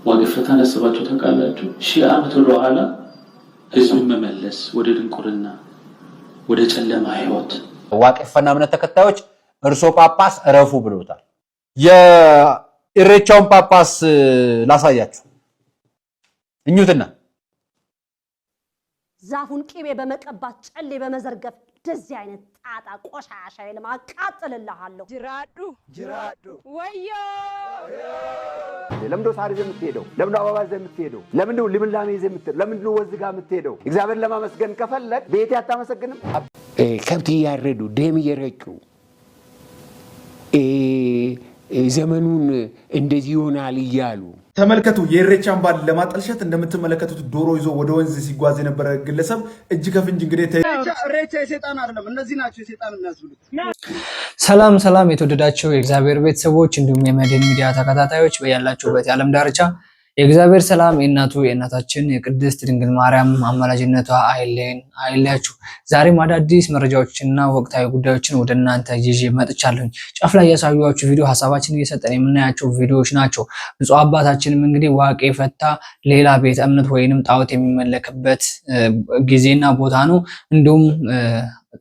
ዋቅፈታን አስባችሁ ተቃላችሁ ሺህ ዓመት ወደ ኋላ ህዝብን መመለስ ወደ ድንቁርና ወደ ጨለማ ህይወት ዋቅፈና እምነት ተከታዮች እርሶ ጳጳስ እረፉ ብለውታል። የኢሬቻውን ጳጳስ ላሳያችሁ እኙትና ዛፉን ቂቤ በመቀባት ጨሌ በመዘርገፍ እንደዚህ አይነት ጣጣ ቆሻሻ የለም አቃጥልልሃለሁ። ጅራዱ ወዮ ለምንድነው ሳር ይዘህ የምትሄደው? ለምንድነው አበባ ይዘህ የምትሄደው? ለምንድነው ልምላሜ ይዘህ የምትሄደው? ለምንድነው ወዝ ጋር የምትሄደው? እግዚአብሔር ለማመስገን ከፈለክ ቤቴ አታመሰግንም? ከብት እያረዱ ደም እየረጩ ዘመኑን እንደዚህ ይሆናል እያሉ ተመልከቱ። የኢሬቻን በዓል ለማጠልሸት እንደምትመለከቱት ዶሮ ይዞ ወደ ወንዝ ሲጓዝ የነበረ ግለሰብ እጅ ከፍንጅ እንግዲህ ኢሬቻ የሰይጣን አይደለም፣ እነዚህ ናቸው የሰይጣን የሚያስብሉት። ሰላም የተወደዳችሁ የእግዚአብሔር ቤተሰቦች እንዲሁም የመድን ሚዲያ ተከታታዮች በያላችሁበት የዓለም ዳርቻ የእግዚአብሔር ሰላም የእናታችን የቅድስት ድንግል ማርያም አማላጅነቷ አይለያችሁ። ዛሬም አዳዲስ መረጃዎችንና ወቅታዊ ጉዳዮችን ወደ እናንተ ይዤ መጥቻለሁ። ጫፍ ላይ ያሳዩዋችሁ ቪዲዮ ሐሳባችንን እየሰጠን የምናያቸው ቪዲዮዎች ናቸው። ብፁዕ አባታችንም እንግዲህ ዋቄ ፈታ ሌላ ቤተ እምነት ወይንም ጣዖት የሚመለክበት ጊዜና ቦታ ነው፣ እንዲሁም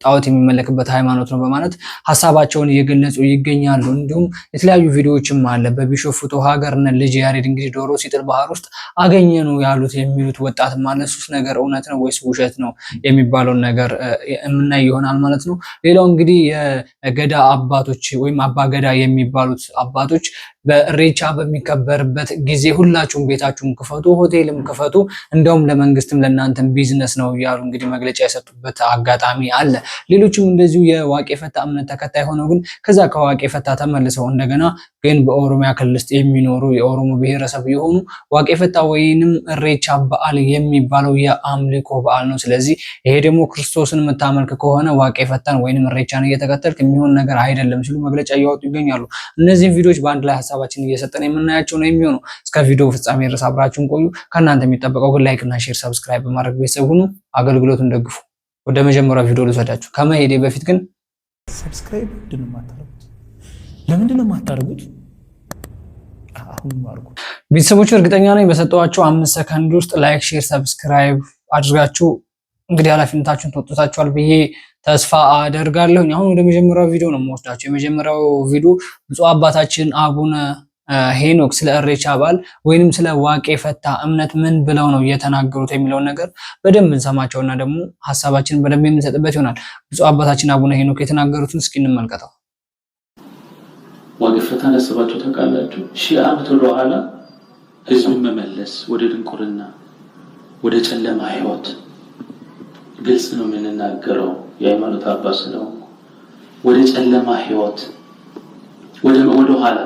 ጣዖት የሚመለክበት ሃይማኖት ነው በማለት ሐሳባቸውን እየገለጹ ይገኛሉ። እንዲሁም የተለያዩ ቪዲዮዎችም አለ። በቢሾፍቱ ሀገርነ ልጅ ያሬድ እንግዲህ ዶሮ ሲጥል ባህር ውስጥ አገኘነው ያሉት የሚሉት ወጣት ማለት ሱስ ነገር እውነት ነው ወይስ ውሸት ነው የሚባለው ነገር የምናይ ይሆናል ማለት ነው። ሌላው እንግዲህ የገዳ አባቶች ወይም አባገዳ የሚባሉት አባቶች በኢሬቻ በሚከበርበት ጊዜ ሁላችሁም ቤታችሁን ክፈቱ፣ ሆቴልም ክፈቱ፣ እንደውም ለመንግስትም ለእናንተም ቢዝነስ ነው ያሉ እንግዲህ መግለጫ የሰጡበት አጋጣሚ አለ። ሌሎችም እንደዚሁ የዋቄ ፈታ እምነት ተከታይ ሆነው ግን ከዛ ከዋቄ ፈታ ተመልሰው እንደገና ግን በኦሮሚያ ክልል ውስጥ የሚኖሩ የኦሮሞ ብሔረሰብ የሆኑ ዋቄ ፈታ ወይንም ኢሬቻ በዓል የሚባለው የአምልኮ በዓል ነው። ስለዚህ ይሄ ደግሞ ክርስቶስን የምታመልክ ከሆነ ዋቄ ፈታን ወይንም ኢሬቻን እየተከተልክ የሚሆን ነገር አይደለም ሲሉ መግለጫ እያወጡ ይገኛሉ። እነዚህን ቪዲዮዎች በአንድ ላይ ሐሳባችንን እየሰጠን የምናያቸው ነው የሚሆነው። እስከ ቪዲዮ ፍጻሜ ድረስ አብራችሁን ቆዩ። ከእናንተ የሚጠበቀው ግን ላይክ እና ሼር ሰብስክራይብ በማድረግ ቤተሰብ ሁኑ፣ አገልግሎቱን ደግፉ። ወደ መጀመሪያው ቪዲዮ ልወስዳችሁ። ከመሄዴ በፊት ግን ሰብስክራይብ ለምንድን ነው የማታደርጉት? አሁን አድርጉ። ቤተሰቦቹ እርግጠኛ ነኝ በሰጠኋቸው 5 ሰከንድ ውስጥ ላይክ ሼር ሰብስክራይብ አድርጋችሁ እንግዲህ ኃላፊነታችሁን ተወጥታችኋል ብዬ ተስፋ አደርጋለሁ። አሁን ወደ መጀመሪያው ቪዲዮ ነው የምወስዳችሁ። የመጀመሪያው ቪዲዮ ብፁዕ አባታችን አቡነ ሄኖክ ስለ ኢሬቻ በዓል ወይንም ስለ ዋቄ ፈታ እምነት ምን ብለው ነው የተናገሩት የሚለውን ነገር በደንብ እንሰማቸውና ደግሞ ሐሳባችንን በደንብ የምንሰጥበት ይሆናል። ብፁዕ አባታችን አቡነ ሄኖክ የተናገሩትን እስኪ እንመልከተው። ዋቄ ፈታን አስባችሁ ተቃላችሁ ሺህ ዓመት ወደ ኋላ ህዝብን መመለስ ወደ ድንቁርና ወደ ጨለማ ህይወት ግልጽ ነው የምንናገረው። የሃይማኖት አባስ ነው። ወደ ጨለማ ህይወት ወደ ኋላ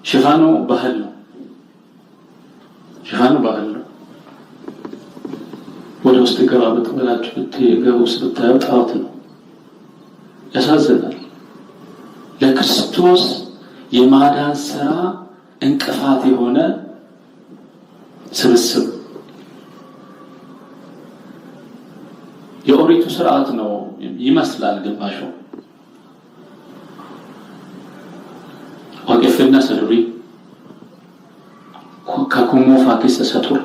ሽፋኑ ባህል ነው። ወደ ውስጥ ገባ ብትበላችሁ ብትገቡ ብታዩ ጣዖት ነው። ያሳዝናል። ለክርስቶስ የማዳን ስራ እንቅፋት የሆነ ስብስብ የኦሪቱ ስርዓት ነው ይመስላል ግማሹ። ዋቄፍና ሰዱሪ ከኩሞ ፋኪስ ተሰጡር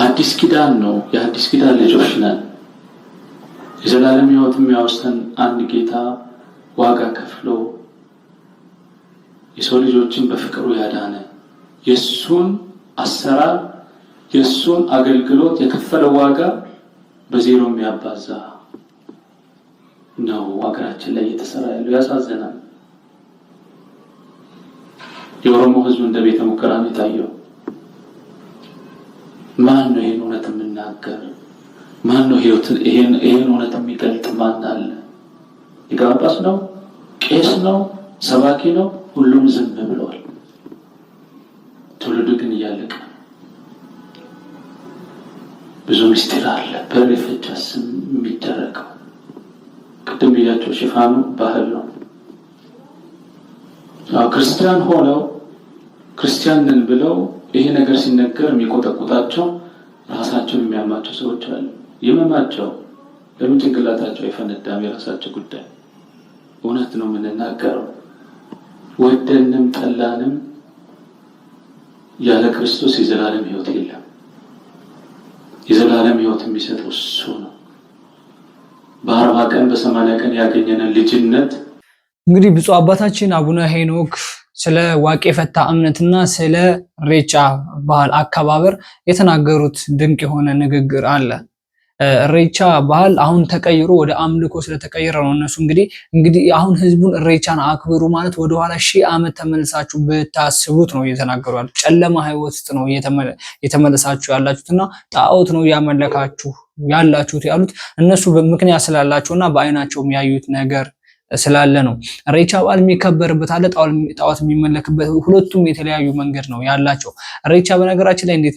አዲስ ኪዳን ነው። የአዲስ ኪዳን ልጆች ነን። የዘላለም ህይወት የሚያወርሰን አንድ ጌታ ዋጋ ከፍሎ የሰው ልጆችን በፍቅሩ ያዳነ የሱን አሰራር የሱን አገልግሎት የከፈለው ዋጋ በዜሮ የሚያባዛ ነው ሀገራችን ላይ እየተሰራ ያለው። ያሳዝናል። የኦሮሞ ህዝብ እንደ ቤተ ሙከራ ነው የታየው። ማን ነው ይሄን እውነት የሚናገር? ማን ነው ይሄን እውነት የሚገልጥ? ማን አለ? ሊቀ ጳጳስ ነው? ቄስ ነው? ሰባኪ ነው? ሁሉም ዝም ብለዋል። ትውልዱ ግን እያለቀ ብዙ ምስጢር አለ። በሬፈቻ ስም የሚደረገው ቅድም ብያቸው ሽፋኑ ባህል ነው። ክርስቲያን ሆነው ክርስቲያንን ብለው ይሄ ነገር ሲነገር የሚቆጠቁጣቸው ራሳቸውን የሚያማቸው ሰዎች አሉ። ይመማቸው ለምን ጭንቅላታቸው አይፈነዳም? የራሳቸው ጉዳይ። እውነት ነው የምንናገረው። ወደንም ጠላንም ያለ ክርስቶስ የዘላለም ሕይወት የለም። የዘላለም ሕይወት የሚሰጠው እሱ ነው። በ40 ቀን በ80 ቀን ያገኘነን ልጅነት እንግዲህ ብፁዕ አባታችን አቡነ ሄኖክ ስለ ዋቄ ፈታ እምነትና ስለ ኢሬቻ ባህል አከባበር የተናገሩት ድንቅ የሆነ ንግግር አለ። ኢሬቻ ባህል አሁን ተቀይሮ ወደ አምልኮ ስለተቀየረ ነው። እነሱ እንግዲህ አሁን ህዝቡን ኢሬቻን አክብሩ ማለት ወደ ኋላ 1000 ዓመት ተመልሳችሁ ብታስቡት ነው እየተናገሩ ያሉት። ጨለማ ህይወት ውስጥ ነው የተመለሳችሁ ያላችሁትና ጣዖት ነው ያመለካችሁ ያላችሁት ያሉት እነሱ በምክንያት ስላላቸውና በአይናቸው የሚያዩት ነገር ስላለ ነው። ኢሬቻ በዓል የሚከበርበት አለ፣ ጣዖት የሚመለክበት፣ ሁለቱም የተለያዩ መንገድ ነው ያላቸው። ኢሬቻ በነገራችን ላይ እንዴት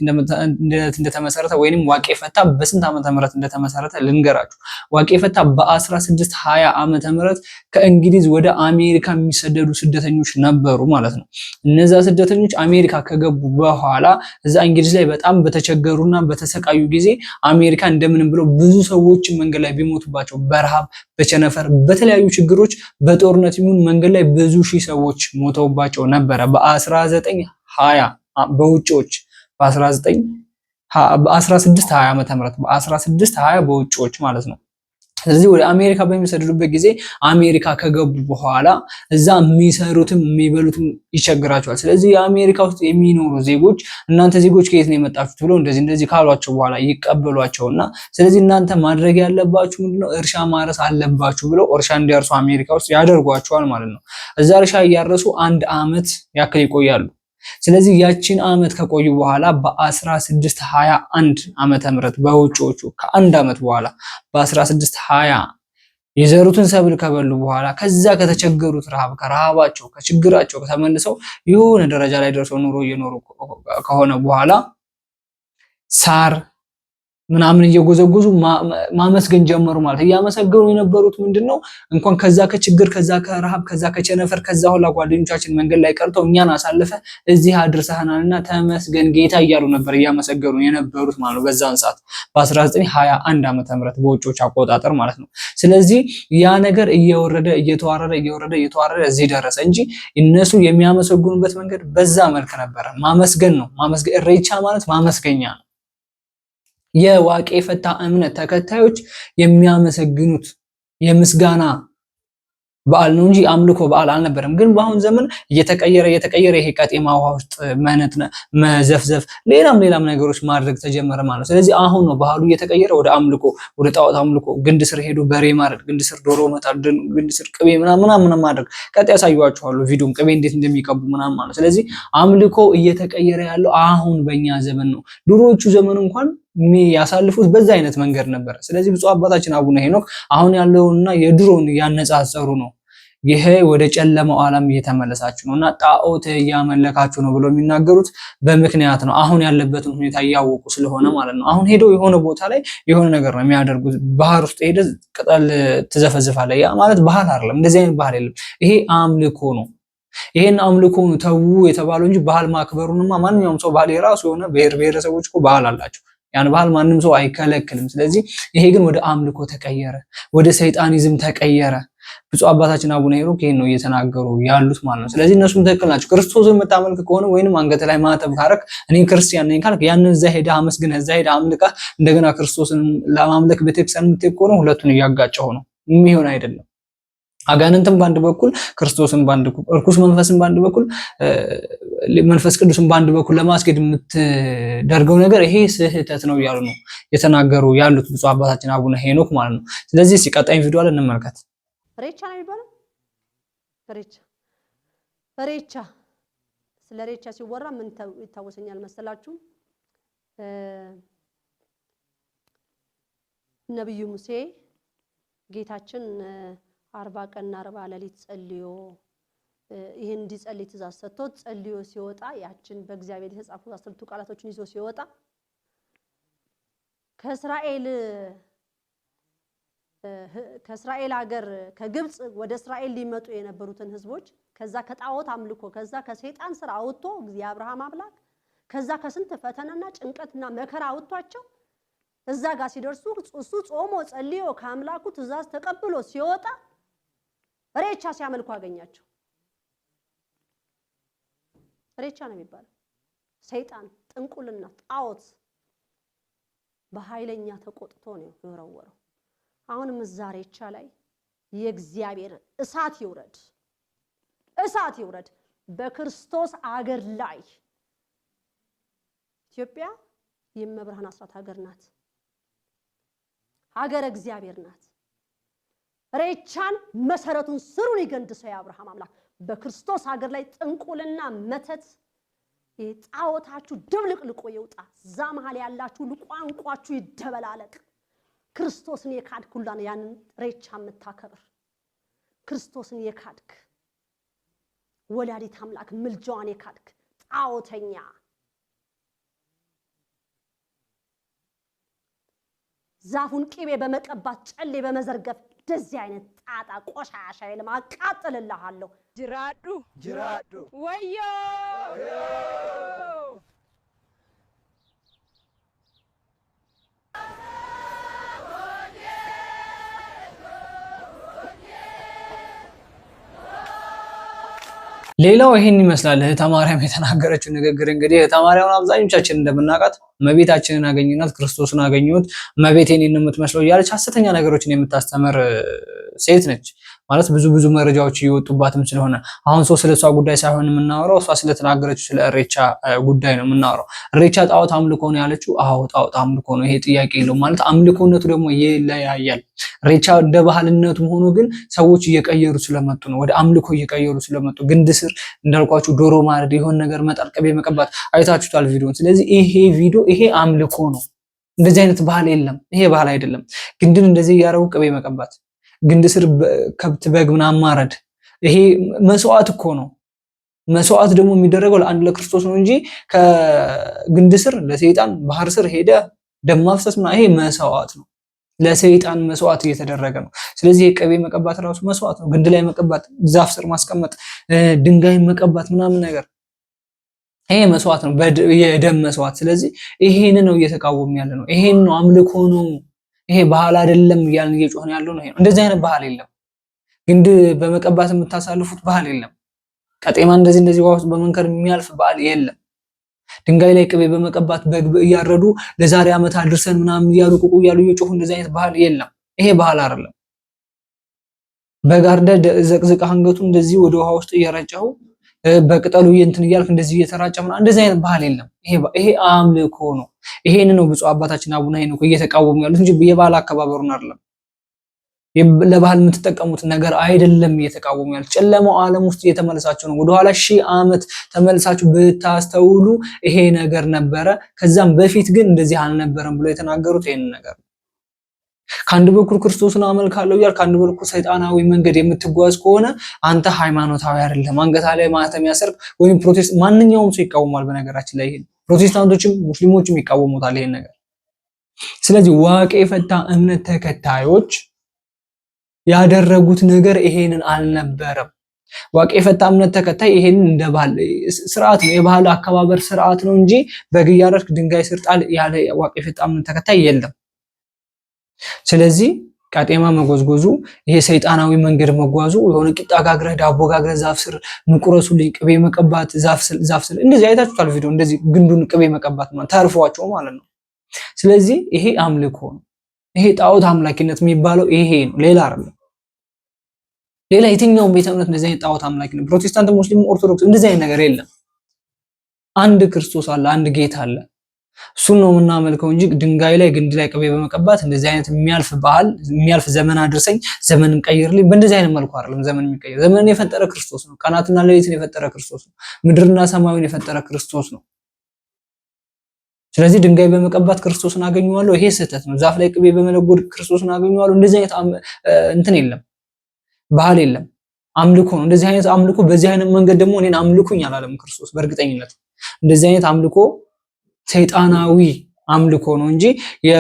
እንደተመሰረተ ወይንም ዋቄ ፈታ በስንት ዓመተ ምህረት እንደተመሰረተ ልንገራችሁ። ዋቄ ፈታ በ1620 ዓመተ ምህረት ከእንግሊዝ ወደ አሜሪካ የሚሰደዱ ስደተኞች ነበሩ ማለት ነው። እነዛ ስደተኞች አሜሪካ ከገቡ በኋላ እዛ እንግሊዝ ላይ በጣም በተቸገሩና በተሰቃዩ ጊዜ አሜሪካ እንደምንም ብለው ብዙ ሰዎች መንገድ ላይ ቢሞቱባቸው በረሃብ በቸነፈር በተለያዩ ችግሮች በጦርነት ይሁን መንገድ ላይ ብዙ ሺህ ሰዎች ሞተውባቸው ነበረ። በ1620 በውጪዎች በ1620 ዓመተ ምህረት በ1620 በውጪዎች ማለት ነው። ስለዚህ ወደ አሜሪካ በሚሰደዱበት ጊዜ አሜሪካ ከገቡ በኋላ እዛ የሚሰሩትም የሚበሉትም ይቸግራቸዋል። ስለዚህ የአሜሪካ ውስጥ የሚኖሩ ዜጎች እናንተ ዜጎች ከየት ነው የመጣችሁት ብለው እንደዚህ ካሏቸው በኋላ ይቀበሏቸውና ስለዚህ እናንተ ማድረግ ያለባችሁ ምንድነው እርሻ ማረስ አለባችሁ ብለው እርሻ እንዲያርሱ አሜሪካ ውስጥ ያደርጓቸዋል ማለት ነው። እዛ እርሻ እያረሱ 1 ዓመት ያክል ይቆያሉ። ስለዚህ ያቺን ዓመት ከቆዩ በኋላ በ1621 ዓመተ ምህረት በውጪዎቹ ከአንድ ዓመት በኋላ በ1620 የዘሩትን ሰብል ከበሉ በኋላ ከዛ ከተቸገሩት ከረሃባቸው ከችግራቸው ተመልሰው የሆነ ደረጃ ላይ ደርሰው ኑሮ እየኖሩ ከሆነ በኋላ ሳር ምናምን እየጎዘጎዙ ማመስገን ጀመሩ ማለት እያመሰገኑ የነበሩት ምንድነው እንኳን ከዛ ከችግር ከዛ ከረሃብ ከዛ ከቸነፈር ከዛ ሁላ ጓደኞቻችን መንገድ ላይ ቀርተው እኛን አሳልፈ እዚህ አድርሰህናልና ተመስገን ጌታ እያሉ ነበር እያመሰገኑ የነበሩት ማለት ነው። በዛን ሰዓት በ1921 ዓመተ ምህረት በውጪዎች አቆጣጠር ማለት ነው። ስለዚህ ያ ነገር እየተዋረደ እዚህ ደረሰ እንጂ እነሱ የሚያመሰግኑበት መንገድ በዛ መልክ ነበር። ማመስገን ነው። ኢሬቻ ማለት ማመስገኛ ነው። የዋቄ ፈታ እምነት ተከታዮች የሚያመሰግኑት የምስጋና በዓል ነው እንጂ አምልኮ በዓል አልነበረም። ግን በአሁን ዘመን እየተቀየረ ይሄ ቀጤማ ውሃ ውስጥ መዘፍዘፍ ሌላም ነገሮች ማድረግ ተጀመረ ማለት ነው። ስለዚህ አሁን ነው ባህሉ እየተቀየረ ወደ አምልኮ ወደ ጣዖት አምልኮ ግንድ ስር ሄዶ በሬ ማረድ፣ ግንድ ስር ዶሮ መጣል፣ ግንድ ስር ቅቤ ምናምን ማድረግ ቀጥ ያሳዩዋችኋለሁ ቪዲዮም ቅቤ እንዴት እንደሚቀቡ ምናምን ማለት ነው። ስለዚህ አምልኮ እየተቀየረ ያለው አሁን በእኛ ዘመን ነው። ድሮዎቹ ዘመን እንኳን ያሳልፉት በዛ አይነት መንገድ ነበር። ስለዚህ ብፁዕ አባታችን አቡነ ሄኖክ አሁን ያለውና የድሮውን ያነጻጸሩ ነው። ይሄ ወደ ጨለማው ዓለም እየተመለሳችሁ ነውና ጣዖት እያመለካችሁ ነው ብሎ የሚናገሩት በምክንያት ነው። አሁን ያለበትን ሁኔታ እያወቁ ስለሆነ ማለት ነው። አሁን ሄደው የሆነ ቦታ ላይ የሆነ ነገር ነው የሚያደርጉት። ባህር ውስጥ ሄደ ቅጠል ትዘፈዝፋለህ። ያ ማለት ባህል አይደለም። እንደዚህ አይነት ባህል የለም። ይሄ አምልኮ ነው። ይሄን አምልኮ ነው ተው የተባለው እንጂ ባህል ማክበሩንማ ማንኛውም ሰው ባህል የራሱ የሆነ ብሔረሰቦች እኮ ባህል አላቸው። ያን ባህል ማንም ሰው አይከለክልም። ስለዚህ ይሄ ግን ወደ አምልኮ ተቀየረ፣ ወደ ሰይጣኒዝም ተቀየረ። ብፁዕ አባታችን አቡነ ሄኖክ ይሄን ነው እየተናገሩ ያሉት ማለት ነው። ስለዚህ እነሱም ትክክል ናቸው። ክርስቶስን የምታመልክ ከሆነ ወይንም አንገት ላይ ማተብ ካረክ እኔ ክርስቲያን ነኝ ካልክ ያንን እዛ ሄደህ አመስግነህ እዛ ሄደህ አምልከህ እንደገና ክርስቶስን ለማምለክ ቤተክርስቲያን የምትሄድ ከሆነ ሁለቱን እያጋጨው ነው፣ የሚሆን አይደለም። አጋንንትን በአንድ በኩል ክርስቶስን በአንድ በኩል እርኩስ መንፈስን በአንድ በኩል መንፈስ ቅዱስን በአንድ በኩል ለማስኬድ የምትደርገው ነገር ይሄ ስህተት ነው እያሉ ነው የተናገሩ ያሉት ብፁዕ አባታችን አቡነ ሄኖክ ማለት ነው። ስለዚህ ሲቀጣይ ቪዲዮ አለ እንመልከት። ኢሬቻ ነው የሚባለው። ኢሬቻ ስለ ኢሬቻ ሲወራ ምን ይታወሰኛል መሰላችሁ? ነብዩ ሙሴ ጌታችን 40 ቀንና 40 ሌሊት ጸልዮ ይሄን እንዲጸልይ ትእዛዝ ሰጥቶት ጸልዮ ሲወጣ ያችን በእግዚአብሔር የተጻፉ 10ቱ ቃላቶችን ይዞ ሲወጣ ከእስራኤል ሀገር ከግብጽ ወደ እስራኤል ሊመጡ የነበሩትን ህዝቦች ከዛ ከጣዖት አምልኮ ከዛ ከሰይጣን ስራ አውጥቶ የአብርሃም አምላክ ከዛ ከስንት ፈተናና ጭንቀትና መከራ አውጥቷቸው እዛ ጋር ሲደርሱ እሱ ጾሞ ጸልዮ ከአምላኩ ትእዛዝ ተቀብሎ ሲወጣ ኢሬቻ ሲያመልኩ አገኛቸው። ሬቻ ነው የሚባለው። ሰይጣን ጥንቁልና ጣዖት በኃይለኛ ተቆጥቶ ነው የወረወረው። አሁንም እዛ ሬቻ ላይ የእግዚአብሔር እሳት ይውረድ፣ እሳት ይውረድ በክርስቶስ አገር ላይ። ኢትዮጵያ የመብርሃን አስራት ሀገር ናት፣ ሀገር እግዚአብሔር ናት። ሬቻን መሰረቱን ስሩን ይገንድሰው የአብርሃም አምላክ በክርስቶስ ሀገር ላይ ጥንቁልና መተት ጣዖታችሁ ድብልቅልቆ ይውጣ። እዛ መሃል ያላችሁ ቋንቋችሁ ይደበላለቅ። ክርስቶስን የካድክ ሁላን ያንን ሬቻ የምታከብር ክርስቶስን የካድክ ወላዲት አምላክ ምልጃዋን የካድክ ጣዖተኛ ዛፉን ቅቤ በመቀባት ጨሌ በመዘርገፍ እንደዚህ አይነት ጣጣ ቆሻሻ የለም አቃጥልልሃለሁ። ጅራዱ ጅራዱ ወዮ ሌላው ይሄን ይመስላል እህተ ማርያም የተናገረችው ንግግር። እንግዲህ እህተ ማርያም አብዛኞቻችን እንደምናውቃት እመቤታችንን አገኘናት፣ ክርስቶስን አገኘሁት፣ እመቤቴን የምትመስለው እያለች ሐሰተኛ ነገሮችን የምታስተምር ሴት ነች። ማለት ብዙ መረጃዎች እየወጡባትም ስለሆነ አሁን ስለሷ ጉዳይ ሳይሆን የምናወራው እሷ ስለተናገረችው ስለ እሬቻ ጉዳይ ነው የምናወራው። እሬቻ ጣዖት አምልኮ ነው ያለችው። አዎ ጣዖት አምልኮ ነው፣ ይሄ ጥያቄ የለውም። ማለት አምልኮነቱ ደግሞ ይለያያል። እሬቻ እንደ ባህልነቱ ሆኖ ግን ሰዎች እየቀየሩ ስለመጡ ነው፣ ወደ አምልኮ እየቀየሩ ስለመጡ ግንድ ስር እንዳልኳችሁ ዶሮ ማረድ፣ የሆነ ነገር መጣል፣ ቅቤ መቀባት አይታችሁታል ቪዲዮን። ስለዚህ ይሄ ቪዲዮ ይሄ አምልኮ ነው። እንደዚህ አይነት ባህል የለም። ይሄ ባህል አይደለም። ግንድን እንደዚህ እያረጉ ቅቤ መቀባት፣ ግንድ ስር ከብት በግ ምናምን ማረድ፣ ይሄ መስዋዕት እኮ ነው። መስዋዕት ደግሞ የሚደረገው ለአንድ ለክርስቶስ ነው እንጂ ከግንድ ስር ለሰይጣን ባህር ስር ሄደ ደም ማፍሰስ ምናምን ይሄ መስዋዕት ነው። ለሰይጣን መስዋዕት እየተደረገ ነው። ስለዚህ ቅቤ መቀባት ራሱ መስዋዕት ነው። ግንድ ላይ መቀባት፣ ዛፍ ስር ማስቀመጥ፣ ድንጋይ መቀባት ምናምን ነገር ይሄ መስዋዕት ነው፣ የደም መስዋዕት። ስለዚህ ይሄን ነው እየተቃወሙ ያለ ነው። ይሄን ነው አምልኮ ነው፣ ይሄ ባህል አይደለም እያልን እየጮህን ያለው ነው። እንደዚህ አይነት ባህል የለም። ግንድ በመቀባት የምታሳልፉት ባህል የለም። ቀጤማ እንደዚህ ውሃ ውስጥ በመንከር የሚያልፍ ባህል የለም። ድንጋይ ላይ ቅቤ በመቀባት በግ እያረዱ ለዛሬ ዓመት አድርሰን ምናምን እያሉ ቁቁ እያሉ እየጮሁ እንደዚህ አይነት ባህል የለም። ይሄ ባህል አይደለም። በግ አርደህ ዘቅዝቀህ አንገቱ እንደዚህ ወደ ውሃ ውስጥ እየረጨው በቅጠሉ እንትን እያልክ እንደዚህ እየተራጨ ምናምን እንደዚህ አይነት ባህል የለም። ይሄ አምልኮ ነው። ይሄን ነው ብፁዕ አባታችን አቡነ ሄኖክ እየተቃወሙ ያሉት እንጂ የባህል አከባበሩን አይደለም። ለባህል የምትጠቀሙት ነገር አይደለም እየተቃወሙ ያሉት። ጨለማው ዓለም ውስጥ እየተመለሳችሁ ነው። ወደኋላ 1000 ዓመት ተመልሳችሁ ብታስተውሉ ይሄ ነገር ነበረ፣ ከዛም በፊት ግን እንደዚህ አልነበረም ብሎ የተናገሩት ይሄን ነገር ነው። ከአንድ በኩል ክርስቶስን አመልካለሁ እያልክ ከአንድ በኩል ሰይጣናዊ መንገድ የምትጓዝ ከሆነ አንተ ሃይማኖታዊ አይደለም። አንገታ ላይ ማህተም ያሰርክ ወይም ፕሮቴስታንት ማንኛውም ሰው ይቃወማል። በነገራችን ላይ ይሄን ፕሮቴስታንቶችም ሙስሊሞችም ይቃወሙታል ይሄን ነገር። ስለዚህ ዋቄ ፈታ እምነት ተከታዮች ያደረጉት ነገር ይሄንን አልነበረም። ዋቄ ፈታ እምነት ተከታይ ይሄንን እንደ ባህል ስርዓት ነው፣ የባህል አከባበር ስርዓት ነው እንጂ በግ እያረድክ ድንጋይ ስር ጣል ያለ ዋቄ ፈታ እምነት ተከታይ የለም። ስለዚህ ቃጤማ መጎዝጎዙ፣ ይሄ ሰይጣናዊ መንገድ መጓዙ፣ የሆነ ቂጣ ጋግረህ ዳቦ ጋግረህ ዛፍ ስር ምቁረሱልኝ ቅቤ መቀባት ዛፍ ስር እንደዚህ አይታችኋል ቪዲዮ፣ እንደዚህ ግንዱን ቅቤ መቀባት ማለት ተርፏቸው ማለት ነው። ስለዚህ ይሄ አምልኮ ነው። ይሄ ጣዖት አምላኪነት የሚባለው ይሄ ነው፣ ሌላ አይደለም። ሌላ የትኛውም ቤተ እምነት እንደዚህ አይነት ጣዖት አምላኪነት ፕሮቴስታንት፣ ሙስሊም፣ ኦርቶዶክስ እንደዚህ አይነት ነገር የለም። አንድ ክርስቶስ አለ፣ አንድ ጌታ አለ። እሱን ነው የምናመልከው እንጂ ድንጋይ ላይ ግንድ ላይ ቅቤ በመቀባት እንደዚህ አይነት የሚያልፍ ባህል የሚያልፍ ዘመን አድርሰኝ ዘመንን ቀይርልኝ በእንደዚህ አይነት መልኩ አይደለም ዘመን የሚቀየር። ዘመንን የፈጠረ ክርስቶስ ነው። ቀናትና ሌሊትን የፈጠረ ክርስቶስ ነው። ምድርና ሰማዩን የፈጠረ ክርስቶስ ነው። ስለዚህ ድንጋይ በመቀባት ክርስቶስን አገኘዋለሁ፣ ይሄ ስህተት ነው። ዛፍ ላይ ቅቤ በመለጎድ ክርስቶስን አገኘዋለሁ፣ እንደዚህ አይነት እንትን የለም፣ ባህል የለም፣ አምልኮ ነው። እንደዚህ አይነት አምልኮ በዚህ አይነት መንገድ ደግሞ እኔን አምልኩኝ አላለም ክርስቶስ። በእርግጠኝነት እንደዚህ አይነት አምልኮ ሰይጣናዊ አምልኮ ነው እንጂ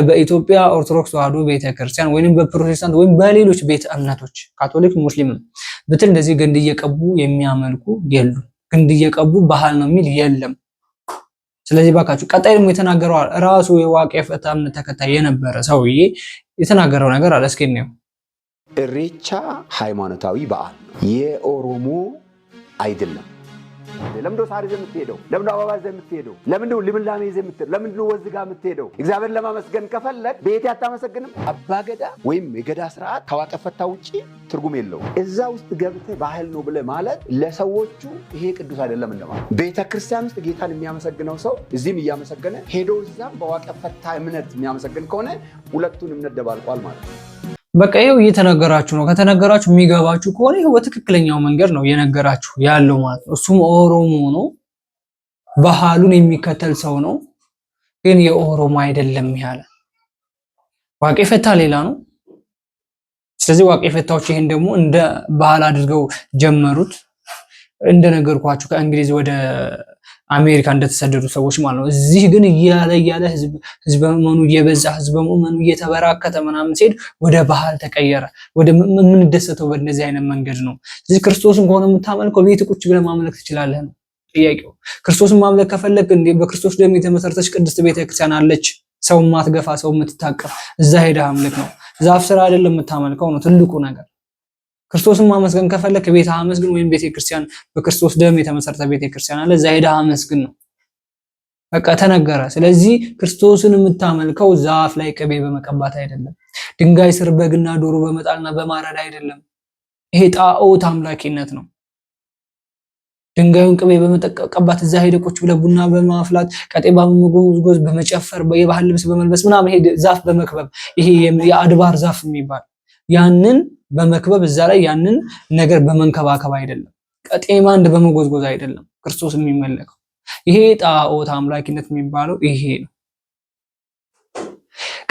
በኢትዮጵያ ኦርቶዶክስ ተዋሕዶ ቤተክርስቲያን ወይንም በፕሮቴስታንት ወይም በሌሎች ቤተ እምነቶች ካቶሊክ፣ ሙስሊም ብትል እንደዚህ ግንድ እየቀቡ የሚያመልኩ የሉ። ግንድ እየቀቡ ባህል ነው የሚል የለም። ስለዚህ ባካችሁ ቀጣይ ደግሞ የተናገረው ራሱ የዋቄ ፈታ እምነት ተከታይ የነበረ ሰውዬ የተናገረው ነገር አለ። እስኪ ነው እሬቻ ሃይማኖታዊ በዓል ነው፣ የኦሮሞ አይደለም። ለምንድነው ሳር ይዘህ የምትሄደው? ለምንድነው አበባ ይዘህ የምትሄደው? ለምንድነው ልምላሜ ይዘህ የምትሄደው? ለምንድነው ወዝ ጋር የምትሄደው? እግዚአብሔር ለማመስገን ከፈለግ ቤት አታመሰግንም? አባገዳ ወይም የገዳ ስርዓት ከዋቀፈታ ውጪ ትርጉም የለውም። እዛ ውስጥ ገብተህ ባህል ነው ብለህ ማለት ለሰዎቹ ይሄ ቅዱስ አይደለም እንደማለት። ቤተክርስቲያን ውስጥ ጌታን የሚያመሰግነው ሰው እዚህም እያመሰገነ ሄዶ እዛም በዋቀፈታ እምነት የሚያመሰግን ከሆነ ሁለቱን እምነት ደባልቋል ማለት ነው። በቃ ይሄው እየተነገራችሁ ነው። ከተነገራችሁ የሚገባችሁ ከሆነ ይሄው በትክክለኛው መንገድ ነው እየነገራችሁ ያለው ማለት ነው። እሱም ኦሮሞ ነው፣ ባህሉን የሚከተል ሰው ነው። ግን የኦሮሞ አይደለም ያለ ዋቄ ፈታ ሌላ ነው። ስለዚህ ዋቄ ፈታዎች ይሄን ደግሞ እንደ ባህል አድርገው ጀመሩት። እንደነገርኳችሁ ከእንግሊዝ ወደ አሜሪካ እንደተሰደዱ ሰዎች ማለት ነው። እዚህ ግን እያለ ህዝብ መኑ እየበዛ ህዝብ መኑ እየተበራከተ ምናምን ሲሄድ ወደ ባህል ተቀየረ። ወደ የምንደሰተው በእነዚህ አይነት መንገድ ነው። ስለዚህ ክርስቶስን ከሆነ የምታመልከው ቤት ቁጭ ብለህ ማምለክ ትችላለህ ነው ጥያቄው። ክርስቶስን ማምለክ ከፈለክ እንዴ በክርስቶስ ደም የተመሰረተች ቅድስት ቤተክርስቲያን አለች። ሰው ማትገፋ ሰው የምትታቀፍ እዛ ሄደህ አምልክ ነው። ዛፍ ስራ አይደለም የምታመልከው ነው ትልቁ ነገር። ክርስቶስን ማመስገን ከፈለክ ቤተ አመስግን ወይም ቤተክርስቲያን በክርስቶስ ደም የተመሰረተ ቤተክርስቲያን አለ፣ እዛ ሄደህ አመስግን ነው። በቃ ተነገረ። ስለዚህ ክርስቶስን የምታመልከው ዛፍ ላይ ቅቤ በመቀባት አይደለም፣ ድንጋይ ስር በግና ዶሮ በመጣልና በማረድ አይደለም። ይሄ ጣዖት አምላኪነት ነው። ድንጋዩን ቅቤ በመቀባት እዛ ሄደህ ቁጭ ብለህ ቡና በማፍላት ቀጤባ በመጎዝጎዝ በመጨፈር የባህል ልብስ በመልበስ ምናምን ሄደ ዛፍ በመክበብ ይሄ የአድባር ዛፍ የሚባል ያንን በመክበብ እዛ ላይ ያንን ነገር በመንከባከብ አይደለም። ቀጤማ እንደ በመጎዝጎዝ አይደለም ክርስቶስ የሚመለከው። ይሄ ጣዖት አምላኪነት የሚባለው ይሄ ነው።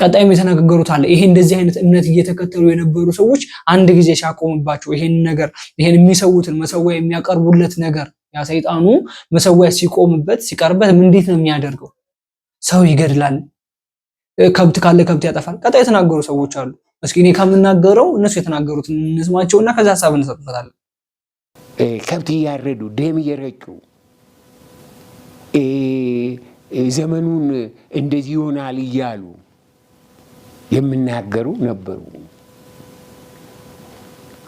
ቀጣይም የተነገሩት አለ። ይሄ እንደዚህ አይነት እምነት እየተከተሉ የነበሩ ሰዎች አንድ ጊዜ ሲያቆምባቸው ይሄን ነገር ይሄን የሚሰውትን መሰዊያ የሚያቀርቡለት ነገር ያ ሰይጣኑ መሰዊያ ሲቆምበት ሲቀርበት እንዴት ነው የሚያደርገው? ሰው ይገድላል፣ ከብት ካለ ከብት ያጠፋል። ቀጣይ የተናገሩ ሰዎች አሉ። እስኪ እኔ ከምናገረው እነሱ የተናገሩትን እንስማቸውና ከዛ ሐሳብ እንሰጥበታለን። ከብት እያረዱ ደም እየረጩ ዘመኑን እንደዚህ ይሆናል እያሉ የሚናገሩ ነበሩ።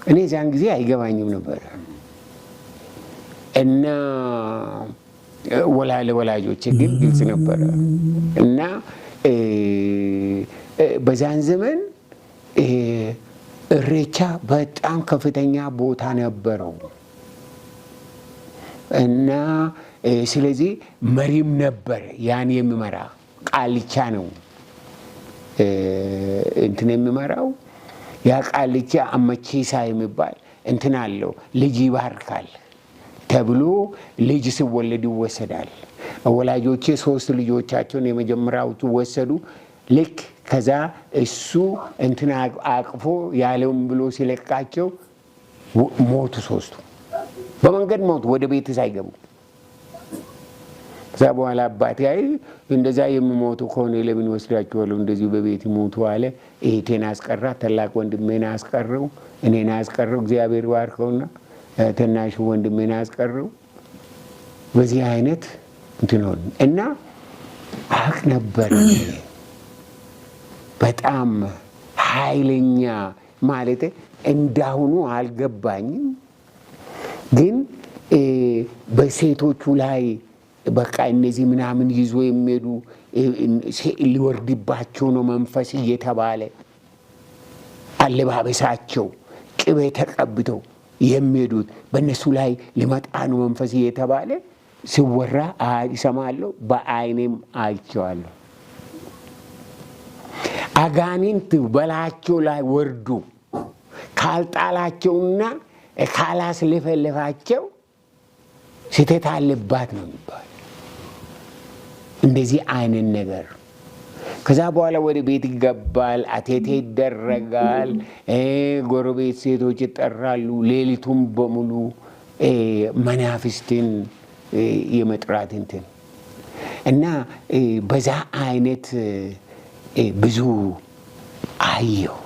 እኔ ዛን ጊዜ አይገባኝም ነበር እና ወላጆቼ ግን ግልጽ ነበረ እና በዛን ዘመን እሬቻ በጣም ከፍተኛ ቦታ ነበረው እና ስለዚህ መሪም ነበር ያን የሚመራ ቃልቻ ነው እንትን የሚመራው። ያ ቃልቻ አመቺሳ የሚባል እንትን አለው ልጅ ይባርካል ተብሎ ልጅ ሲወለድ ይወሰዳል። ወላጆቼ 3 ልጆቻቸውን የመጀመሪያው ወሰዱ። ልክ ከዛ እሱ እንትን አቅፎ ያለውን ብሎ ሲለቃቸው ሞቱ። 3ቱ በመንገድ ሞቱ፣ ወደ ቤት ሳይገቡ። ከዛ በኋላ አባቴ አይ እንደዛ የሚሞቱ ከሆነ ለምን ወስዳቸዋለሁ እንደዚሁ በቤት ሞቱ አለ። እህቴን አስቀራ፣ ታላቅ ወንድሜን አስቀረው፣ እኔን አስቀረው። እግዚአብሔር ባርከውና ተናሽ ወንድሜን አስቀረው። በዚህ አይነት እንትን ሆነ እና አቅ ነበር በጣም ኃይለኛ ማለት እንዳሁኑ አልገባኝም። ግን በሴቶቹ ላይ በቃ እነዚህ ምናምን ይዞ የሚሄዱ ሊወርድባቸው ነው መንፈስ እየተባለ አለባበሳቸው ቅቤ ተቀብተው የሚሄዱት በእነሱ ላይ ሊመጣ ነው መንፈስ እየተባለ ሲወራ ይሰማለሁ፣ በአይኔም አይቼዋለሁ። አጋንንት በላቸው ላይ ወርዱ ካልጣላቸውና ካላስለፈለፋቸው ስህተት አለባት ነው የሚባለው። እንደዚህ አይነት ነገር ከዛ በኋላ ወደ ቤት ይገባል፣ አቴቴ ይደረጋል፣ ጎረቤት ሴቶች ይጠራሉ። ሌሊቱን በሙሉ መናፍስትን የመጥራት እንትን እና በዛ አይነት ብዙ አየሁ።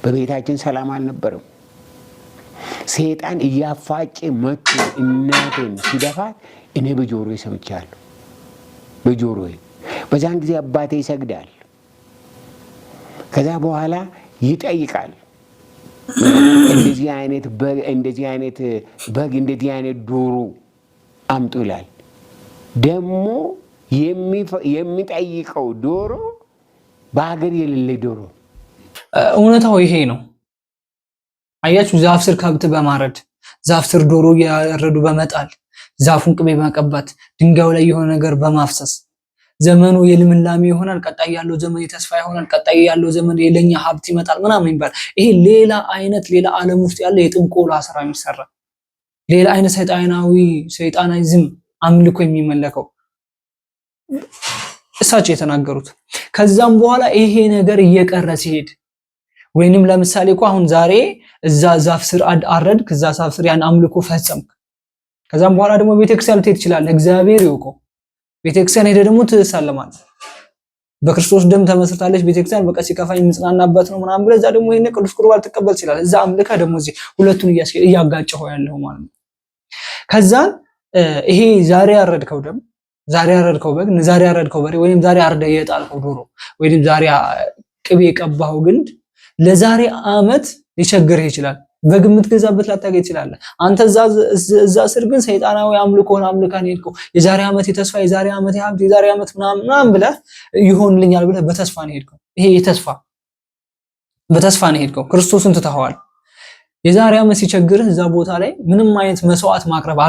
በቤታችን ሰላም አልነበረም። ሰይጣን እያፋጨ መጥቶ እናቴን ሲደፋት እኔ በጆሮዬ ሰምቻለሁ። በጆሮዬ በዛን ጊዜ አባቴ ይሰግዳል። ከዛ በኋላ ይጠይቃል። እንደዚህ አይነት በግ እንደዚህ አይነት ዶሮ አምጡ ይላል። ደግሞ የሚጠይቀው ዶሮ በሀገር የሌለ ዶሮ። እውነታው ይሄ ነው። አያችሁ፣ ዛፍ ስር ከብት በማረድ ዛፍ ስር ዶሮ እያረዱ በመጣል ዛፉን ቅቤ በመቀባት ድንጋዩ ላይ የሆነ ነገር በማፍሰስ ዘመኑ የልምላሜ ይሆናል፣ ቀጣይ ያለው ዘመን የተስፋ ይሆናል፣ ቀጣይ ያለው ዘመን የለኛ ሀብት ይመጣል ምናምን ይባል። ይሄ ሌላ ዓለም ውስጥ ያለ የጥንቆላ ስራ የሚሰራ ሌላ አይነት ሰይጣናዊዝም አምልኮ የሚመለከው እሳቸው የተናገሩት። ከዛም በኋላ ይሄ ነገር እየቀረ ሲሄድ ወይንም ለምሳሌ እኮ አሁን ዛሬ እዛ ዛፍ ስር አረድክ፣ እዛ ዛፍ ስር ያን አምልኮ ፈጸምክ። ከዛም በኋላ ደግሞ ቤተክርስቲያን ልትሄድ ትችላለህ። እግዚአብሔር ይወቀው። ቤተክርስቲያን ሄደ ደግሞ ትሳለማለህ። በክርስቶስ ደም ተመስርታለች ቤተክርስቲያን፣ በቃ ሲከፋኝ ምጽናናበት ነው ምናምን ብለህ እዛ ደግሞ ይሄን ቅዱስ ቁርባን ትቀበል ትችላለህ። እዛ አምልካ ደግሞ እዚህ ሁለቱን እያጋጨኸው ያለው ማለት ነው። ከዛን ይሄ ዛሬ ያረድከው ደም፣ ዛሬ ያረድከው በግ፣ ዛሬ ያረድከው በሬ ወይንም ዛሬ አርደህ የጣልከው ዶሮ ወይንም ዛሬ ቅቤ የቀባኸው ግንድ ለዛሬ ዓመት ሊቸግርህ ይችላል። በግ የምትገዛበት ላታገኝ ትችላለህ። አንተ እዛ ስር ግን ሰይጣናዊ አምልኮን አምልካን ሄድከው። የዛሬ ዓመት የተስፋ፣ የዛሬ ዓመት የሀብት፣ የዛሬ ዓመት ምናምን ብለህ ይሆንልኛል ብለህ በተስፋ ነው ሄድከው። ይሄ በተስፋ ነው ሄድከው። ክርስቶስን ትተኸዋል። የዛሬ ዓመት ሲቸግርህ እዛ ቦታ ላይ ምንም አይነት መስዋዕት ማቅረብ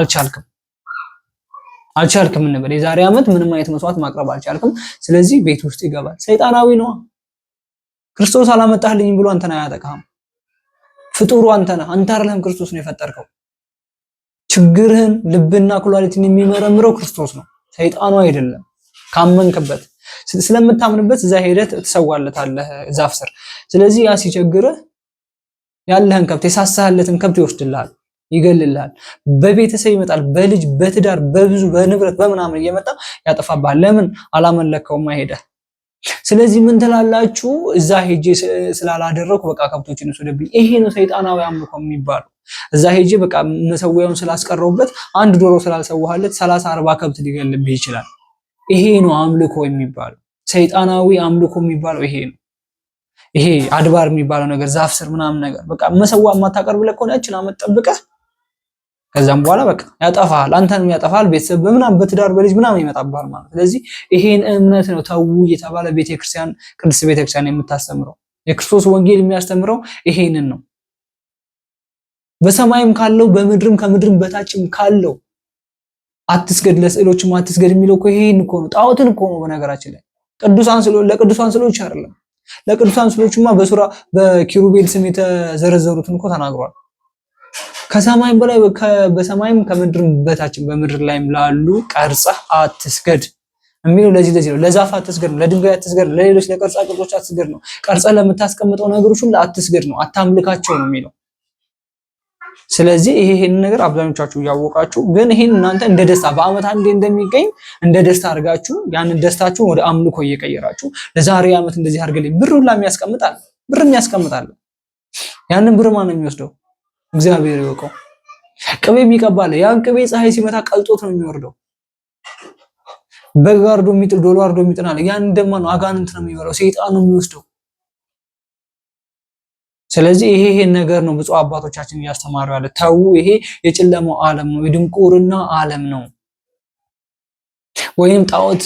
አልቻልክም እንበል። የዛሬ ዓመት ምንም አይነት መስዋዕት ማቅረብ አልቻልክም። ስለዚህ ቤት ውስጥ ይገባል። ሰይጣናዊ ነው። ክርስቶስ አላመጣህልኝም ብሎ አንተን አያጠቃህም። ፍጡሩ አንተ ነህ። አንተ አይደለም ክርስቶስ ነው የፈጠርከው። ችግርህን ልብና ኩላሊትን የሚመረምረው ክርስቶስ ነው፣ ሰይጣኑ አይደለም። ካመንክበት ስለምታምንበት እዛ ሄደህ ትሰዋለታለህ ዛፍ ስር። ስለዚህ ያ ሲቸግርህ ያለህን ከብት የሳሳህለትን ከብት ይወስድልሃል፣ ይገልልሃል። በቤተሰብ ይመጣል፣ በልጅ በትዳር በብዙ በንብረት በምናምን እየመጣ ያጠፋብሃል። ለምን አላመለከውም ሄደህ። ስለዚህ ምን ትላላችሁ? እዛ ሄጄ ስላላደረኩ በቃ ከብቶችን ወሰደብኝ። ይሄ ነው ሰይጣናዊ አምልኮ የሚባለው። እዛ ሄጄ በቃ መሰዊያውን ስላስቀረውበት አንድ ዶሮ ስላልሰዋህለት 30-40 ከብት ሊገልብህ ይችላል። ይሄ ነው አምልኮ የሚባለው። ሰይጣናዊ አምልኮ የሚባለው ይሄ ነው። ይሄ አድባር የሚባለው ነገር ዛፍ ስር ምናምን ነገር በቃ መሰዋ የማታቀርብለት ከሆነ ያችን አመት ጠብቀህ ከዛም በኋላ በቃ ያጠፋል፣ አንተንም ያጠፋል፣ ቤተሰብ በምናምን በትዳር በልጅ ምናምን ይመጣብሃል ማለት። ስለዚህ ይሄን እምነት ነው ተው እየተባለ ቤተክርስቲያን ቅድስት ቤተክርስቲያን የምታስተምረው። የክርስቶስ ወንጌል የሚያስተምረው ይሄንን ነው። በሰማይም ካለው በምድርም ከምድርም በታችም ካለው አትስገድ፣ ለስዕሎችም አትስገድ የሚለው እኮ ይሄን እኮ ነው። ጣዖትን እኮ ነው በነገራችን ላይ ለቅዱሳን ስዕሎች አይደለም። ለቅዱሳን ስዕሎችማ በኪሩቤል ስም የተዘረዘሩትን እኮ ተናግሯል። ከሰማይም በላይ በሰማይም ከምድርም በታችም በምድር ላይም ላሉ ቀርጸህ አትስገድ የሚለው ለዚህ ነው። ለዛፍ አትስገድ ነው፣ ለድንጋይ አትስገድ፣ ለሌሎች ለቅርጻ ቅርጾች አትስገድ ነው። ቀርጸህ ለምታስቀምጠው ነገሮች ሁሉ አትስገድ ነው፣ አታምልካቸው ነው የሚለው። ስለዚህ ይሄን ነገር አብዛኞቻችሁ እያወቃችሁ ግን ይሄን እናንተ እንደ ደስታ በአመት አንዴ እንደሚገኝ እንደ ደስታ አድርጋችሁ ያንን ደስታችሁን ወደ አምልኮ እየቀየራችሁ ለዛሬ አመት እንደዚህ አድርገልኝ ብር ሁላ የሚያስቀምጣል። ያንን ብር ማን ነው የሚወስደው? እግዚአብሔር ይወቀው። ቅቤ የሚቀባለ ያን ቅቤ ፀሐይ ሲመታ ቀልጦት ነው የሚወርደው። በግ አርዶ የሚጥል ዶሮ አርዶ የሚጥል አለ። ያን ደማ ነው አጋንንት ነው የሚበላው፣ ሰይጣን ነው የሚወስደው። ስለዚህ ይሄን ነገር ነው ብፁዕ አባቶቻችን እያስተማሩ ያለ። ተው፣ ይሄ የጨለማው ዓለም ነው፣ የድንቁርና ዓለም ነው። ወይም ጣዖት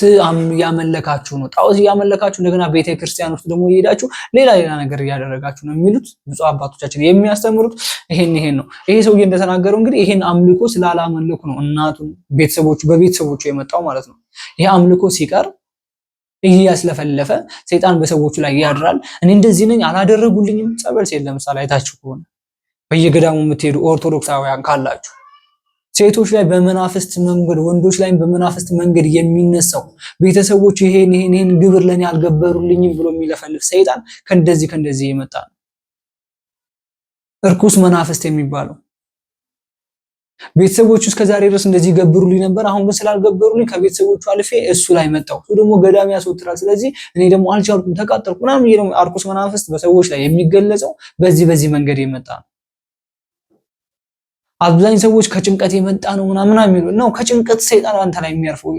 እያመለካችሁ ነው። ጣዖት እያመለካችሁ እንደገና ቤተክርስቲያን ውስጥ ደግሞ እየሄዳችሁ ሌላ ነገር እያደረጋችሁ ነው የሚሉት ብፁዕ አባቶቻችን የሚያስተምሩት ይሄን ነው። ይሄ ሰውዬ እንደተናገረው እንግዲህ ይሄን አምልኮ ስላላመለኩ ነው እናቱን በቤተሰቦቹ የመጣው ማለት ነው። ይሄ አምልኮ ሲቀር እያስለፈለፈ ሰይጣን በሰዎቹ ላይ ያድራል። እኔ እንደዚህ ነኝ አላደረጉልኝም። ጸበል ሲል ለምሳሌ አይታችሁ ከሆነ በየገዳሙ የምትሄዱ ኦርቶዶክሳውያን ካላችሁ ሴቶች ላይ በመናፍስት መንገድ ወንዶች ላይ በመናፍስት መንገድ የሚነሳው ቤተሰቦቹ ይሄን ግብር ለኔ አልገበሩልኝም ብሎ የሚለፈልፍ ሰይጣን ከእንደዚህ የመጣ ነው። እርኩስ መናፍስት የሚባለው ቤተሰቦቹ እስከዛሬ ድረስ እንደዚህ ገብሩልኝ ነበር፣ አሁን ግን ስላልገበሩልኝ ከቤተሰቦቹ አልፌ እሱ ላይ መጣው። እሱ ደግሞ ገዳም ያስወጥራል። ስለዚህ እኔ ደግሞ አልቻልኩም፣ ተቃጠልኩ ምናምን ይሄ ነው እርኩስ መናፍስት በሰዎች ላይ የሚገለጸው በዚህ መንገድ የመጣ ነው። አብዛኝ ሰዎች ከጭንቀት የመጣ ነው ምናምን የሚሉ ነው። ከጭንቀት ሰይጣን አንተ ላይ የሚያርፈው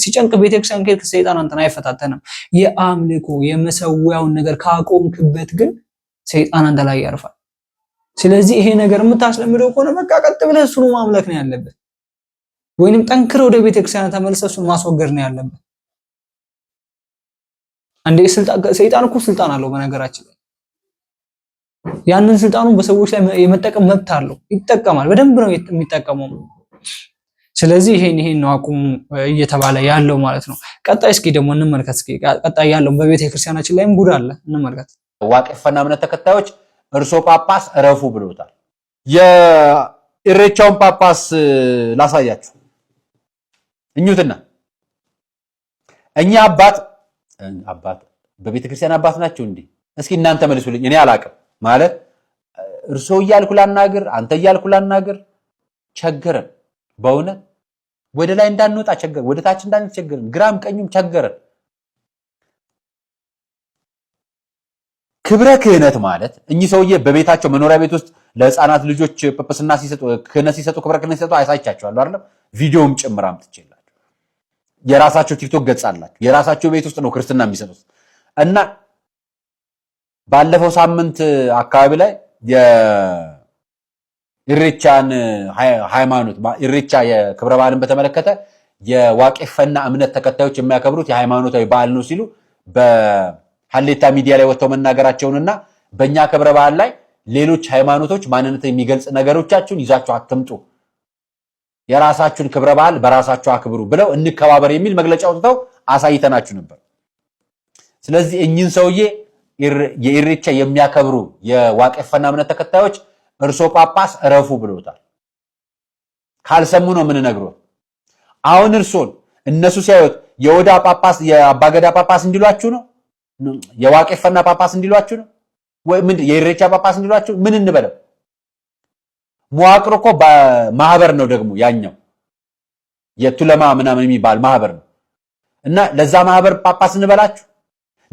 ሲጨንቅ ቤተክርስቲያን ከሄድክ ሰይጣን አንተን አይፈታተንም። የአምልኮ የመሰዊያውን ነገር ካቆምክበት ግን ሰይጣን አንተ ላይ ያርፋል። ስለዚህ ይሄ ነገር የምታስለምደው ከሆነ በቃ ቀጥ ብለህ እሱን ማምለክ ነው ያለበት፣ ወይንም ጠንክረህ ወደ ቤተክርስቲያን ተመልሰህ እሱን ማስወገድ ነው ያለበት። አንዴ ሰይጣን እኮ ስልጣን አለው በነገራችን ላይ። ያንን ስልጣኑን በሰዎች ላይ የመጠቀም መብት አለው፣ ይጠቀማል፣ በደንብ ነው የሚጠቀመው። ስለዚህ ይሄን ነው አቁም እየተባለ ያለው ማለት ነው። ቀጣይ እስኪ ደግሞ እንመልከት። እስኪ ቀጣይ ያለው በቤተ ክርስቲያናችን ላይም ጉድ አለ፣ እንመልከት። ዋቄፈና እምነት ተከታዮች እርሶ ጳጳስ እረፉ ብለውታል። የኢሬቻውን ጳጳስ ላሳያችሁ እኙትና እኛ አባት በቤተ ክርስቲያን አባት ናቸው እንዴ? እስኪ እናንተ መልሱልኝ። እኔ አላቅም ማለት እርሶ እያልኩ ላናገር፣ አንተ እያልኩ ላናገር፣ ቸገረን በእውነት ወደ ላይ እንዳንወጣ ቸገረን፣ ወደ ታች እንዳንቸገረን፣ ግራም ቀኙም ቸገረን። ክብረ ክህነት ማለት እኚህ ሰውዬ በቤታቸው መኖሪያ ቤት ውስጥ ለህፃናት ልጆች ጵጵስና ሲሰጡ ክህነት ሲሰጡ ክብረ ክህነት ሲሰጡ አይሳቻቸዋለሁ አይደል? ቪዲዮም ጭምር አምጥቼላችሁ የራሳቸው ቲክቶክ ገጽ አላቸው። የራሳቸው ቤት ውስጥ ነው ክርስትና የሚሰጡት እና ባለፈው ሳምንት አካባቢ ላይ የኢሬቻን ሃይማኖት ኢሬቻ የክብረ በዓልን በተመለከተ የዋቄፈና እምነት ተከታዮች የሚያከብሩት የሃይማኖታዊ በዓል ነው ሲሉ በሐሌታ ሚዲያ ላይ ወጥተው መናገራቸውንና በእኛ ክብረ በዓል ላይ ሌሎች ሃይማኖቶች ማንነት የሚገልጽ ነገሮቻችሁን ይዛችሁ አትምጡ፣ የራሳችሁን ክብረ በዓል በራሳችሁ አክብሩ ብለው እንከባበር የሚል መግለጫ ወጥተው አሳይተናችሁ ነበር። ስለዚህ እኚህን ሰውዬ የኢሬቻ የሚያከብሩ የዋቄፈና እምነት ተከታዮች እርሶ ጳጳስ እረፉ ብለውታል። ካልሰሙ ነው ምን ነግሮት። አሁን እርሶን እነሱ ሲያዩት የኦዳ ጳጳስ የአባገዳ ጳጳስ እንዲሏችሁ ነው? የዋቄፈና ጳጳስ እንዲሏችሁ ነው ወይ ምን የኢሬቻ ጳጳስ እንዲሏችሁ ምን እንበለው? መዋቅር እኮ በማህበር ነው ደግሞ ያኛው የቱለማ ምናምን የሚባል ማህበር ነው እና ለዛ ማህበር ጳጳስ እንበላችሁ ነው?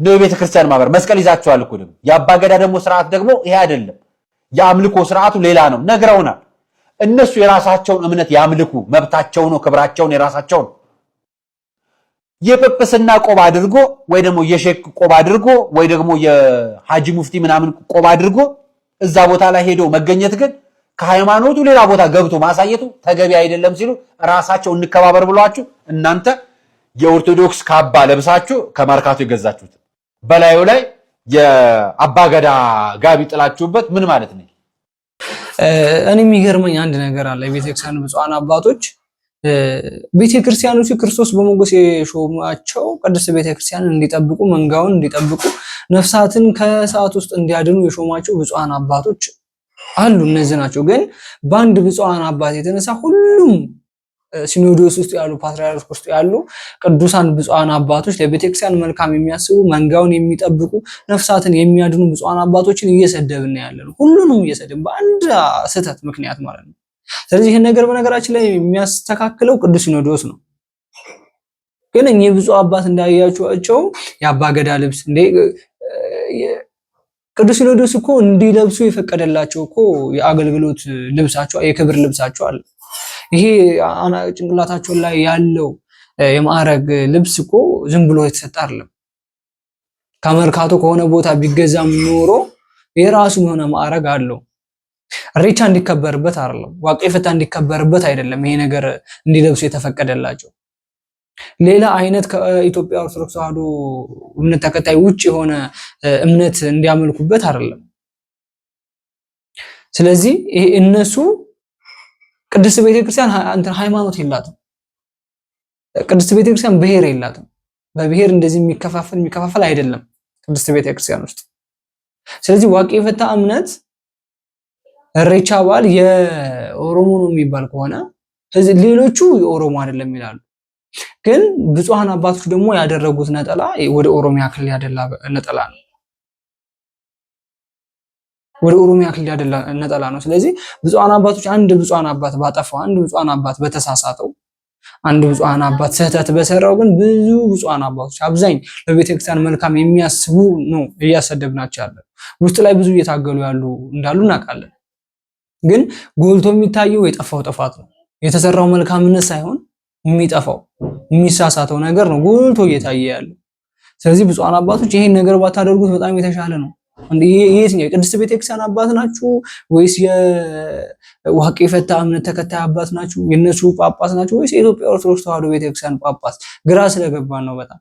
የቤተ ክርስቲያን ማህበር መስቀል ይዛችኋል እኮ ደግሞ። የአባገዳ ደግሞ ስርዓት ደግሞ ይሄ አይደለም። የአምልኮ ስርዓቱ ሌላ ነው፣ ነግረውናል። እነሱ የራሳቸውን እምነት ያምልኩ፣ መብታቸው ነው፣ ክብራቸውን የራሳቸው ነው። የጵጵስና ቆብ አድርጎ ወይ ደግሞ የሼክ ቆብ አድርጎ ወይ ደግሞ የሃጂ ሙፍቲ ምናምን ቆብ አድርጎ እዛ ቦታ ላይ ሄዶ መገኘት ግን ከሃይማኖቱ ሌላ ቦታ ገብቶ ማሳየቱ ተገቢ አይደለም ሲሉ ራሳቸው እንከባበር ብሏችሁ እናንተ የኦርቶዶክስ ካባ ለብሳችሁ ከማርካቶ የገዛችሁት በላዩ ላይ የአባገዳ ጋቢ ጥላችሁበት ምን ማለት ነው? እኔ የሚገርመኝ አንድ ነገር አለ። የቤተክርስቲያን ብፁዓን አባቶች ቤተክርስቲያኖቹ ክርስቶስ በሞገስ የሾማቸው ቅድስት ቤተክርስቲያንን እንዲጠብቁ፣ መንጋውን እንዲጠብቁ፣ ነፍሳትን ከእሳት ውስጥ እንዲያድኑ የሾማቸው ብፁዓን አባቶች አሉ። እነዚህ ናቸው። ግን በአንድ ብፁዓን አባት የተነሳ ሁሉም ሲኖዶስ ውስጥ ያሉ ፓትርያርክ ውስጥ ያሉ ቅዱሳን ብፁዓን አባቶች ለቤተክርስቲያን መልካም የሚያስቡ መንጋውን የሚጠብቁ ነፍሳትን የሚያድኑ ብፁዓን አባቶችን እየሰደብን ያለነው ሁሉንም እየሰደብን በአንድ ስህተት ምክንያት ማለት ነው። ስለዚህ ይሄን ነገር በነገራችን ላይ የሚያስተካክለው ቅዱስ ሲኖዶስ ነው። ግን እኚህ ብፁዕ አባት እንዳያችኋቸው የአባገዳ ልብስ እንደ ቅዱስ ሲኖዶስ እኮ እንዲለብሱ የፈቀደላቸው እኮ የአገልግሎት ልብሳቸው የክብር ልብሳቸው አለ። ይሄ ጭንቅላታቸው ላይ ያለው የማዕረግ ልብስ እኮ ዝም ብሎ የተሰጠ አይደለም። ከመርካቶ ከሆነ ቦታ ቢገዛም ኖሮ የራሱ የሆነ ማዕረግ አለው። ኢሬቻ እንዲከበርበት አይደለም፣ ዋቄፈታ እንዲከበርበት አይደለም ይሄ ነገር እንዲለብሱ የተፈቀደላቸው። ሌላ አይነት ከኢትዮጵያ ኦርቶዶክስ ተዋሕዶ እምነት ተከታይ ውጭ የሆነ እምነት እንዲያመልኩበት አይደለም። ስለዚህ ይሄ እነሱ ቅድስት ቤተክርስቲያን እንትን ሃይማኖት የላትም። ቅድስት ቤተክርስቲያን ብሔር የላትም። በብሔር እንደዚህ የሚከፋፈል አይደለም ቅድስት ቤተክርስቲያን ውስጥ። ስለዚህ ዋቄፈታ እምነት ኢሬቻ በዓል የኦሮሞ ነው የሚባል ከሆነ ሌሎቹ የኦሮሞ አይደለም ይላሉ። ግን ብፁዓን አባቶች ደግሞ ያደረጉት ነጠላ ወደ ኦሮሚያ ክልል ያደላ ነጠላ ነው። ወደ ኦሮሚያ ክልል ያደላ ነጠላ ነው። ስለዚህ ብፁዓን አባቶች አንድ ብፁዓን አባት ባጠፋው፣ አንድ ብፁዓን አባት በተሳሳተው፣ አንድ ብፁዓን አባት ስህተት በሰራው ግን ብዙ ብፁዓን አባቶች አብዛኛው ለቤተክርስቲያን መልካም የሚያስቡ ነው እያሰደብናቸው ያለ። ውስጥ ላይ ብዙ እየታገሉ ያሉ እንዳሉ እናውቃለን። ግን ጎልቶ የሚታየው የጠፋው ጥፋት ነው። የተሰራው መልካምነት ሳይሆን የሚጠፋው የሚሳሳተው ነገር ነው ጎልቶ እየታየ ያለው። ስለዚህ ብፁዓን አባቶች ይሄን ነገር ባታደርጉት በጣም የተሻለ ነው። የትኛው የቅድስት ቤተክርስቲያን አባት ናችሁ ወይስ የዋቄ ፈታ እምነት ተከታይ አባት ናችሁ? የነሱ ጳጳስ ናችሁ ወይስ የኢትዮጵያ ኦርቶዶክስ ተዋሕዶ ቤተክርስቲያን ጳጳስ? ግራ ስለገባን ነው በጣም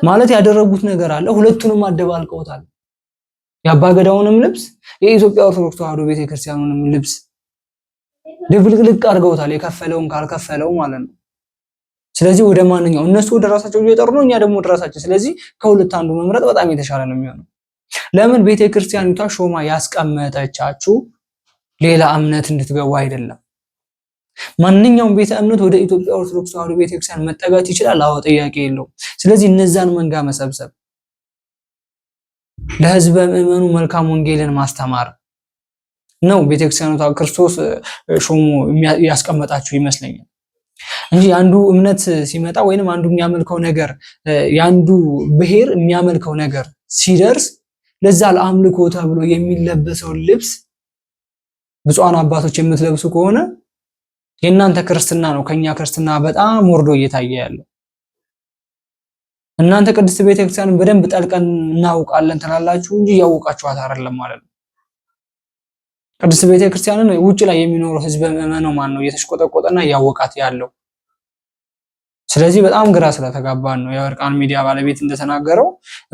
ማለት ያደረጉት ነገር አለ። ሁለቱንም አደባልቀውታል። የአባገዳውንም ልብስ የኢትዮጵያ ኦርቶዶክስ ተዋሕዶ ቤተክርስቲያኑንም ልብስ ድብልቅልቅ አድርገውታል። የከፈለውን ካልከፈለው ማለት ነው። ስለዚህ ወደ ማንኛው እነሱ ወደ ራሳቸው እየጠሩ ነው፣ እኛ ደግሞ ወደ ራሳችን። ስለዚህ ከሁለት አንዱ መምረጥ በጣም የተሻለ ነው የሚሆነው። ለምን ቤተክርስቲያኒቷ ሾማ ያስቀመጠቻችሁ ሌላ እምነት እንድትገቡ አይደለም። ማንኛውም ቤተ እምነት ወደ ኢትዮጵያ ኦርቶዶክስ ተዋሕዶ ቤተክርስቲያን መጠጋት ይችላል። አዎ ጥያቄ የለውም። ስለዚህ እነዛን መንጋ መሰብሰብ፣ ለህዝበ ምዕመኑ መልካም ወንጌልን ማስተማር ነው ቤተክርስቲያኒቷ ክርስቶስ ሾሞ ያስቀመጣችሁ ይመስለኛል እንጂ አንዱ እምነት ሲመጣ ወይንም አንዱ የሚያመልከው ነገር ያንዱ ብሔር የሚያመልከው ነገር ሲደርስ ለዛ ለአምልኮ ተብሎ የሚለበሰው ልብስ ብፁዓን አባቶች የምትለብሱ ከሆነ የእናንተ ክርስትና ነው ከኛ ክርስትና በጣም ወርዶ እየታየ ያለው። እናንተ ቅድስት ቤተክርስቲያንን በደንብ ጠልቀን እናውቃለን ትላላችሁ እንጂ ያውቃችኋት አይደለም ማለት ነው። ቅድስት ቤተክርስቲያንን ውጭ ላይ የሚኖረው ህዝበ ምዕመኑ ማን ነው እየተሽቆጠቆጠና ያወቃት ያለው? ስለዚህ በጣም ግራ ስለተጋባን ነው የወርቃን ሚዲያ ባለቤት እንደተናገረው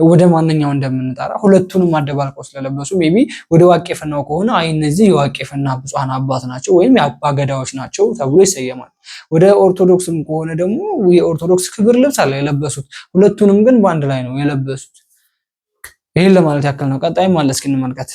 ወደ ማንኛው እንደምንጣራ ሁለቱንም አደባልቀው ስለለበሱ ሜቢ ወደ ዋቄፈናው ከሆነ አይ እነዚህ የዋቄፈና ብፁዓን አባት ናቸው ወይም የአባገዳዎች ናቸው ተብሎ ይሰየማል። ወደ ኦርቶዶክስም ከሆነ ደግሞ የኦርቶዶክስ ክብር ልብስ አለ የለበሱት። ሁለቱንም ግን በአንድ ላይ ነው የለበሱት። ይሄን ለማለት ያክል ነው። ቀጣይም አለ እስኪ እንመልከት።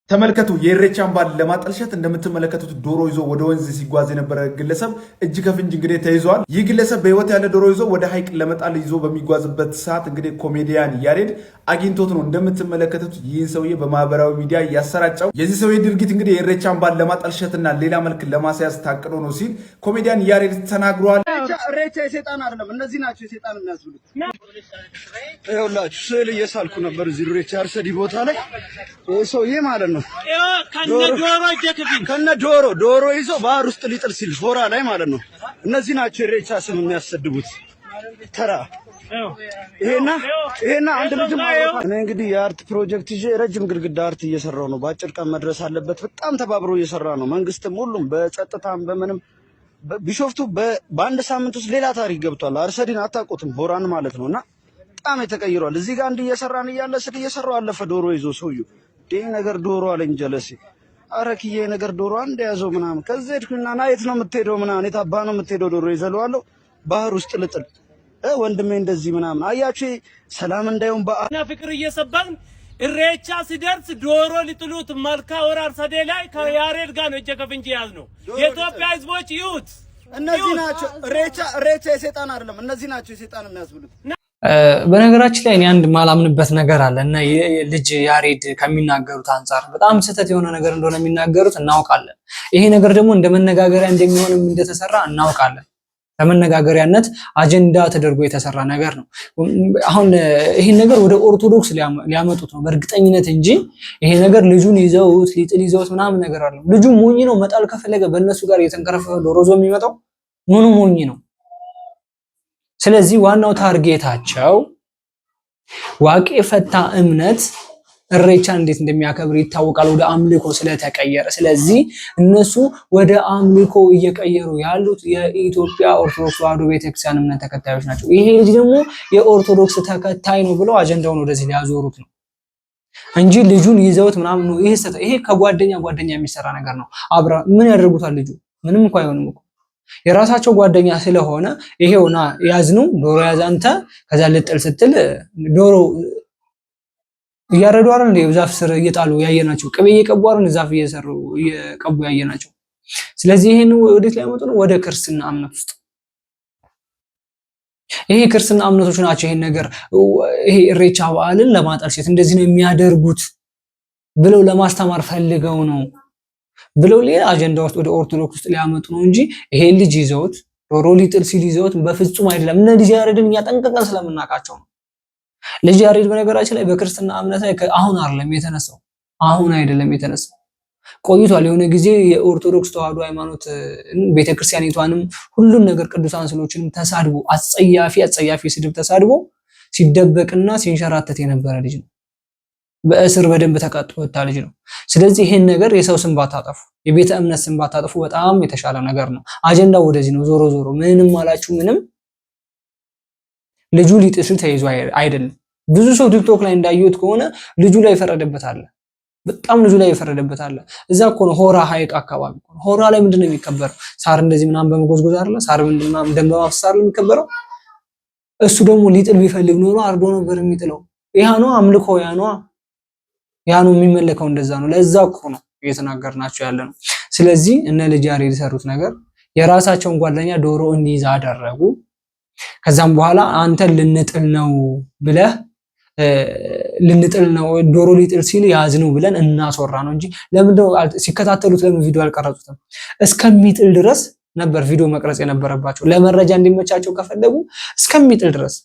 ተመልከቱ። የኢሬቻን በዓል ለማጠልሸት እንደምትመለከቱት ዶሮ ይዞ ወደ ወንዝ ሲጓዝ የነበረ ግለሰብ እጅ ከፍንጅ እንግዲህ ተይዟል። ይህ ግለሰብ በህይወት ያለ ዶሮ ይዞ ወደ ሐይቅ ለመጣል ይዞ በሚጓዝበት ሰዓት እንግዲህ ኮሜዲያን ያሬድ አግኝቶት ነው እንደምትመለከቱት ይህን ሰውዬ በማህበራዊ ሚዲያ ያሰራጨው። የዚህ ሰውዬ ድርጊት እንግዲህ የኢሬቻን በዓል ለማጠልሸትና ሌላ መልክ ለማስያዝ ታቅዶ ነው ሲል ኮሜዲያን ያሬድ ተናግሯል። ኢሬቻ የሰይጣን አይደለም፣ እነዚህ ናቸው የሰይጣን የሚያስብሉት። ይኸውላችሁ ስዕል እየሳልኩ ነበር እዚህ ኢሬቻ አርሰዲ ቦታ ላይ ሰውዬ ማለት ነው ከነ ዶሮ ይዞ ባህር ውስጥ ሊጥል ሲል ፎራ ላይ ማለት ነው። እነዚህ ናቸው ኢሬቻ ስም የሚያሰድቡት ተራ። ይሄና አንድ ልጅ ማለት እኔ እንግዲህ የአርት ፕሮጀክት ይዤ ረጅም ግድግዳ አርት እየሰራው ነው። በአጭር ቀን መድረስ አለበት። በጣም ተባብሮ እየሰራ ነው መንግስትም፣ ሁሉም በጸጥታም በምንም። ቢሾፍቱ በአንድ ሳምንት ውስጥ ሌላ ታሪክ ገብቷል። አርሰዲን አታውቁትም ፎራን ማለት ነውና በጣም የተቀይሯል። እዚህ ጋር እንዲህ እየሰራን እያለ ስድ እየሰራው አለፈ ዶሮ ይዞ ሰውዬው ይሄ ነገር ዶሮ አለኝ ጀለሲ አረክዬ ነገር ዶሮ አንድ ያዘው ምናምን ከዚህ ሄድኩና ና የት ነው የምትሄደው ምናምን የት አባ ነው የምትሄደው ዶሮ ይዘለዋለሁ ባህር ውስጥ ልጥል ወንድሜ እንደዚህ ምናምን አያችሁ ሰላም እንዳይሆን በአና ፍቅር እየሰባን ኢሬቻ ሲደርስ ዶሮ ሊጥሉት መልካ ወራር ሰዴ ላይ ከያሬድ ጋር ነው እጀ ከፍንጅ ያዝ ነው የኢትዮጵያ ህዝቦች ይሁት እነዚህ ናቸው ኢሬቻ የሰይጣን አይደለም እነዚህ ናቸው የሰይጣን የሚያስብሉት። በነገራችን ላይ እኔ አንድ ማላምንበት ነገር አለ እና ልጅ ያሬድ ከሚናገሩት አንፃር በጣም ስህተት የሆነ ነገር እንደሆነ የሚናገሩት እናውቃለን። ይሄ ነገር ደግሞ እንደ መነጋገሪያ እንደሚሆንም እንደተሰራ እናውቃለን። ለመነጋገሪያነት አጀንዳ ተደርጎ የተሰራ ነገር ነው። አሁን ይሄን ነገር ወደ ኦርቶዶክስ ሊያመጡት ነው በእርግጠኝነት እንጂ ይሄ ነገር ልጁን ይዘውት ሊጥል ይዘውት ምናምን ነገር አለ። ልጁ ሞኝ ነው። መጣል ከፈለገ በእነሱ ጋር የተንከረፈፈ ዶሮ ዞ የሚመጣው ምኑ ሞኝ ነው። ስለዚህ ዋናው ታርጌታቸው ዋቄ ፈታ እምነት ኢሬቻን እንዴት እንደሚያከብር ይታወቃል፣ ወደ አምልኮ ስለተቀየረ። ስለዚህ እነሱ ወደ አምልኮ እየቀየሩ ያሉት የኢትዮጵያ ኦርቶዶክስ ተዋሕዶ ቤተክርስቲያን እምነት ተከታዮች ናቸው። ይሄ ልጅ ደግሞ የኦርቶዶክስ ተከታይ ነው ብለው አጀንዳውን ወደዚህ ሊያዞሩት ነው እንጂ ልጁን ይዘውት ምናምን ነው። ይሄ ከጓደኛ የሚሰራ ነገር ነው። አብራ ምን ያደርጉታል? ልጁ ምንም እንኳን አይሆንም እኮ የራሳቸው ጓደኛ ስለሆነ ይሄውና ያዝኑ ዶሮ ያዝ አንተ ከዛ ልጥል ስትል ዶሮ እያረዱ አይደል ዛፍ ስር እየጣሉ ያየናቸው፣ ቅቤ እየቀቡ አይደል ዛፍ እየሰሩ እየቀቡ ያየናቸው። ስለዚህ ይሄን ወዴት ላይ መጡ ነው? ወደ ክርስትና እምነት ውስጥ። ይሄ ክርስትና እምነቶች ናቸው ይሄን ነገር ይሄ ኢሬቻ በዓልን ለማጠልሸት እንደዚህ ነው የሚያደርጉት ብለው ለማስተማር ፈልገው ነው ብለው ሌላ አጀንዳ ውስጥ ወደ ኦርቶዶክስ ውስጥ ሊያመጡ ነው እንጂ ይሄ ልጅ ይዘውት ዶሮ ሊጥል ሲል ይዘውት በፍጹም አይደለም። እነ ልጅ ያሬድን እኛ ጠንቅቀን ስለምናውቃቸው ነው። ልጅ ያሬድ በነገራችን ላይ በክርስትና እምነት ላይ አሁን አይደለም የተነሳው ቆይቷል። የሆነ ጊዜ የኦርቶዶክስ ተዋሕዶ ሃይማኖት ቤተክርስቲያኒቷንም ሁሉን ነገር ቅዱሳን ስዕሎችንም ተሳድቦ አጸያፊ ስድብ ተሳድቦ ሲደበቅና ሲንሸራተት የነበረ ልጅ ነው። በእስር በደንብ ተቀጥቶ ወጣ ልጅ ነው። ስለዚህ ይሄን ነገር የሰው ስም ባታጠፉ፣ የቤተ እምነት ስም ባታጠፉ በጣም የተሻለ ነገር ነው። አጀንዳው ወደዚህ ነው። ዞሮ ዞሮ ምንም አላችሁ ምንም ልጁ ሊጥስ ተይዞ አይደለም። ብዙ ሰው ቲክቶክ ላይ እንዳዩት ከሆነ ልጁ ላይ ፈረደበት አለ። በጣም ልጁ ላይ ፈረደበት አለ። እዛ እኮ ነው ሆራ ሐይቅ አካባቢ። ሆራ ላይ ምንድነው የሚከበረው? ሳር እንደዚህ ምናምን በመጎዝጎዝ አይደለ? ሳር ምንድነው ደም በማፍሰስ አይደለ የሚከበረው? እሱ ደግሞ ሊጥል ቢፈልግ ኖሮ አርዶ ነበር የሚጥለው። ያ ነው አምልኮ፣ ያ ነው የሚመለከው። እንደዛ ነው። ለዛ እኮ ነው እየተናገርናቸው ያለ ነው። ስለዚህ እነ ልጅ ያሬድ የሰሩት ነገር የራሳቸውን ጓደኛ ዶሮ እንዲይዝ አደረጉ። ከዛም በኋላ አንተን ልንጥል ነው ብለህ ልንጥል ነው ዶሮ ሊጥል ሲል ያዝነው ብለን እናስወራ ነው እንጂ ለምንድነው ሲከታተሉት ለምን ቪዲዮ አልቀረጹትም? እስከሚጥል ድረስ ነበር ቪዲዮ መቅረጽ የነበረባቸው። ለመረጃ እንዲመቻቸው ከፈለጉ እስከሚጥል ድረስ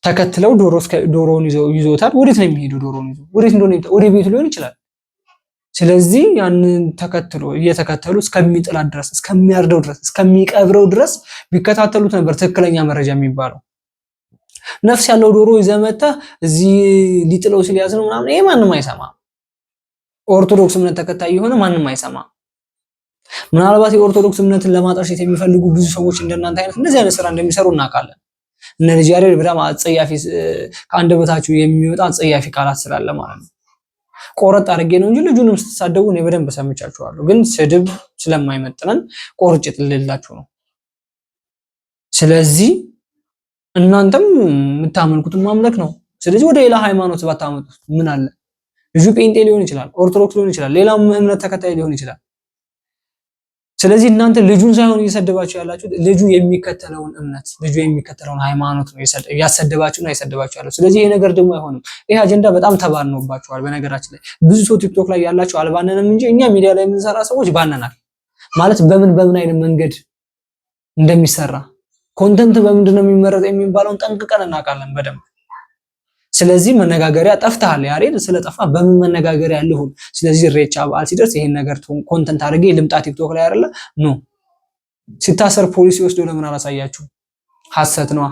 ተከትለው ዶሮውን ይዞታል። ወዴት ነው የሚሄደው? ዶሮውን ይዞ ወዴት እንደሆነ ወደ ቤቱ ሊሆን ይችላል። ስለዚህ ያንን ተከትሎ እየተከተሉ እስከሚጥላት ድረስ እስከሚያርደው ድረስ እስከሚቀብረው ድረስ ቢከታተሉት ነበር ትክክለኛ መረጃ የሚባለው። ነፍስ ያለው ዶሮ ይዘመተህ እዚህ ሊጥለው ሲል ያዝነው ምናምን ይሄ ማንም አይሰማም። ኦርቶዶክስ እምነት ተከታይ የሆነ ማንም አይሰማም። ምናልባት የኦርቶዶክስ እምነትን ለማጠርሸት የሚፈልጉ ብዙ ሰዎች እንደናንተ አይነት እንደዚህ አይነት ስራ እንደሚሰሩ እናውቃለን። እነ ልጅ ያሬድ በጣም አጸያፊ ከአንደበታቸው የሚወጣ አጸያፊ ቃላት ስላለ ማለት ነው። ቆረጥ አድርጌ ነው እንጂ ልጁንም ስትሳደቡ እኔ በደንብ ሰምቻችኋለሁ። ግን ስድብ ስለማይመጥነን ቆርጬ ጥልላችሁ ነው። ስለዚህ እናንተም የምታመልኩትን ማምለክ ነው። ስለዚህ ወደ ሌላ ሃይማኖት ባታመጡት ምን አለ? ልጁ ጴንጤ ሊሆን ይችላል፣ ኦርቶዶክስ ሊሆን ይችላል፣ ሌላም እምነት ተከታይ ሊሆን ይችላል። ስለዚህ እናንተ ልጁን ሳይሆን እየሰደባችሁ ያላችሁት ልጁ የሚከተለውን እምነት ልጁ የሚከተለውን ሃይማኖት ነው ያሰደባችሁና ያሰደባችሁ ያለው። ስለዚህ ይሄ ነገር ደግሞ አይሆንም። ይሄ አጀንዳ በጣም ተባንኖባችኋል። በነገራችን ላይ ብዙ ሰው ቲክቶክ ላይ ያላችሁ አልባነንም እንጂ እኛ ሚዲያ ላይ የምንሰራ ሰዎች ባነናል ማለት በምን አይነት መንገድ እንደሚሰራ ኮንተንት በምንድን ነው የሚመረጥ የሚባለውን ጠንቅቀን እናውቃለን በደንብ። ስለዚህ መነጋገሪያ ጠፍተሃል ያሬድ፣ ስለጠፋ በምን መነጋገሪያ ያለሁን። ስለዚህ ኢሬቻ በዓል ሲደርስ ይሄን ነገር ኮንተንት አድርጌ ልምጣ ቲክቶክ ላይ አይደለ ኖ። ሲታሰር ፖሊስ ወስዶ ለምን አላሳያችሁ? ሐሰት ነው።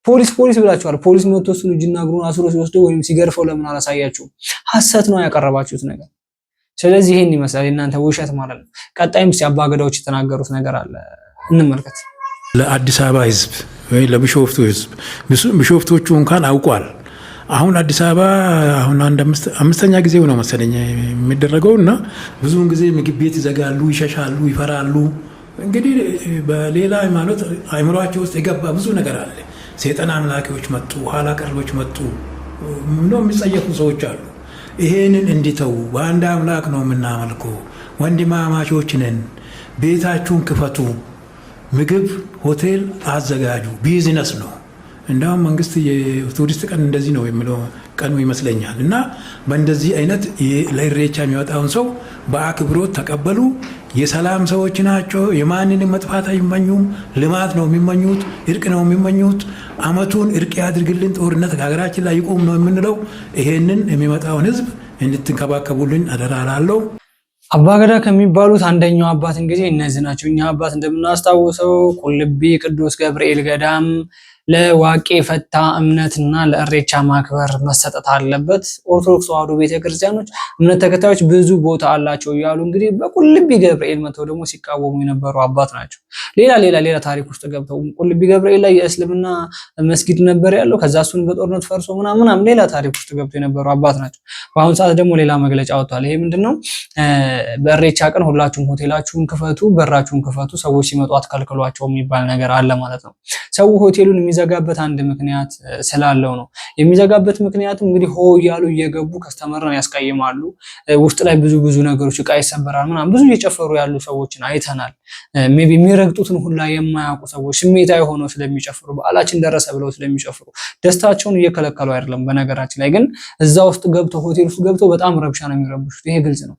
ፖሊስ ብላችኋል። ፖሊስ መጥቶ እሱን እጅና እግሩን አስሮ ሲወስዶ ወይም ሲገርፈው ለምን አላሳያችሁ? ሐሰት ነው ያቀረባችሁት ነገር። ስለዚህ ይሄን ይመስላል እናንተ ውሸት ማለት ነው። ቀጣይም ሲያባገዳዎች የተናገሩት ነገር አለ እንመልከት። ለአዲስ አበባ ህዝብ ወይ ለቢሾፍቱ ህዝብ ቢሾፍቶቹ እንኳን አውቋል። አሁን አዲስ አበባ አሁን አምስተኛ ጊዜው ነው መሰለኝ የሚደረገው እና ብዙውን ጊዜ ምግብ ቤት ይዘጋሉ፣ ይሸሻሉ፣ ይፈራሉ። እንግዲህ በሌላ ሃይማኖት አእምሯቸው ውስጥ የገባ ብዙ ነገር አለ። ሰይጣን አምላኪዎች መጡ፣ ኋላ ቀሮች መጡ ነው የሚጸየፉ ሰዎች አሉ። ይሄንን እንዲተው በአንድ አምላክ ነው የምናመልከው፣ ወንድማማቾች ነን፣ ቤታችሁን ክፈቱ፣ ምግብ ሆቴል አዘጋጁ፣ ቢዝነስ ነው። እንዳውም መንግስት የቱሪስት ቀን እንደዚህ ነው የሚለው ቀኑ ይመስለኛል። እና በእንደዚህ አይነት ለኢሬቻ የሚወጣውን ሰው በአክብሮት ተቀበሉ። የሰላም ሰዎች ናቸው። የማንንም መጥፋት አይመኙም። ልማት ነው የሚመኙት፣ እርቅ ነው የሚመኙት። አመቱን እርቅ ያድርግልን፣ ጦርነት ከሀገራችን ላይ ይቆም ነው የምንለው። ይሄንን የሚመጣውን ህዝብ እንድትንከባከቡልን አደራ እላለሁ። አባገዳ ከሚባሉት አንደኛው አባት እንግዲህ እነዚህ ናቸው። እኛ አባት እንደምናስታውሰው ቁልቢ ቅዱስ ገብርኤል ገዳም ለዋቄ ፈታ እምነትና ለኢሬቻ ማክበር መሰጠት አለበት። ኦርቶዶክስ ተዋሕዶ ቤተክርስቲያኖች እምነት ተከታዮች ብዙ ቦታ አላቸው እያሉ እንግዲህ በቁልቢ ገብርኤል መተው ደግሞ ሲቃወሙ የነበሩ አባት ናቸው። ሌላ ታሪክ ውስጥ ገብተው ቁልቢ ገብርኤል ላይ የእስልምና መስጊድ ነበር ያለው። ከዛ እሱን በጦርነት ፈርሶ ምናምን ሌላ ታሪክ ውስጥ ገብተው የነበሩ አባት ናቸው። በአሁኑ ሰዓት ደግሞ ሌላ መግለጫ ወጥቷል። ይሄ ምንድነው? በኢሬቻ ቀን ሁላችሁም ሆቴላችሁን ክፈቱ፣ በራችሁን ክፈቱ፣ ሰዎች ሲመጡ አትከልክሏቸው የሚባል ነገር አለ ማለት ነው። ሰው ሆቴሉን የሚዘጋበት አንድ ምክንያት ስላለው ነው። የሚዘጋበት ምክንያቱ እንግዲህ ሆ እያሉ እየገቡ ከስተመርን ያስቀይማሉ። ውስጥ ላይ ብዙ ነገሮች እቃ ይሰበራል ምናምን ብዙ እየጨፈሩ ያሉ ሰዎችን አይተናል። ሜቢ የሚረግጡትን ሁላ የማያውቁ ሰዎች ስሜታዊ ሆነው ስለሚጨፍሩ በዓላችን ደረሰ ብለው ስለሚጨፍሩ ደስታቸውን እየከለከሉ አይደለም። በነገራችን ላይ ግን እዛ ውስጥ ገብተው ሆቴል ውስጥ ገብተው በጣም ረብሻ ነው የሚረብሹት። ይሄ ግልጽ ነው።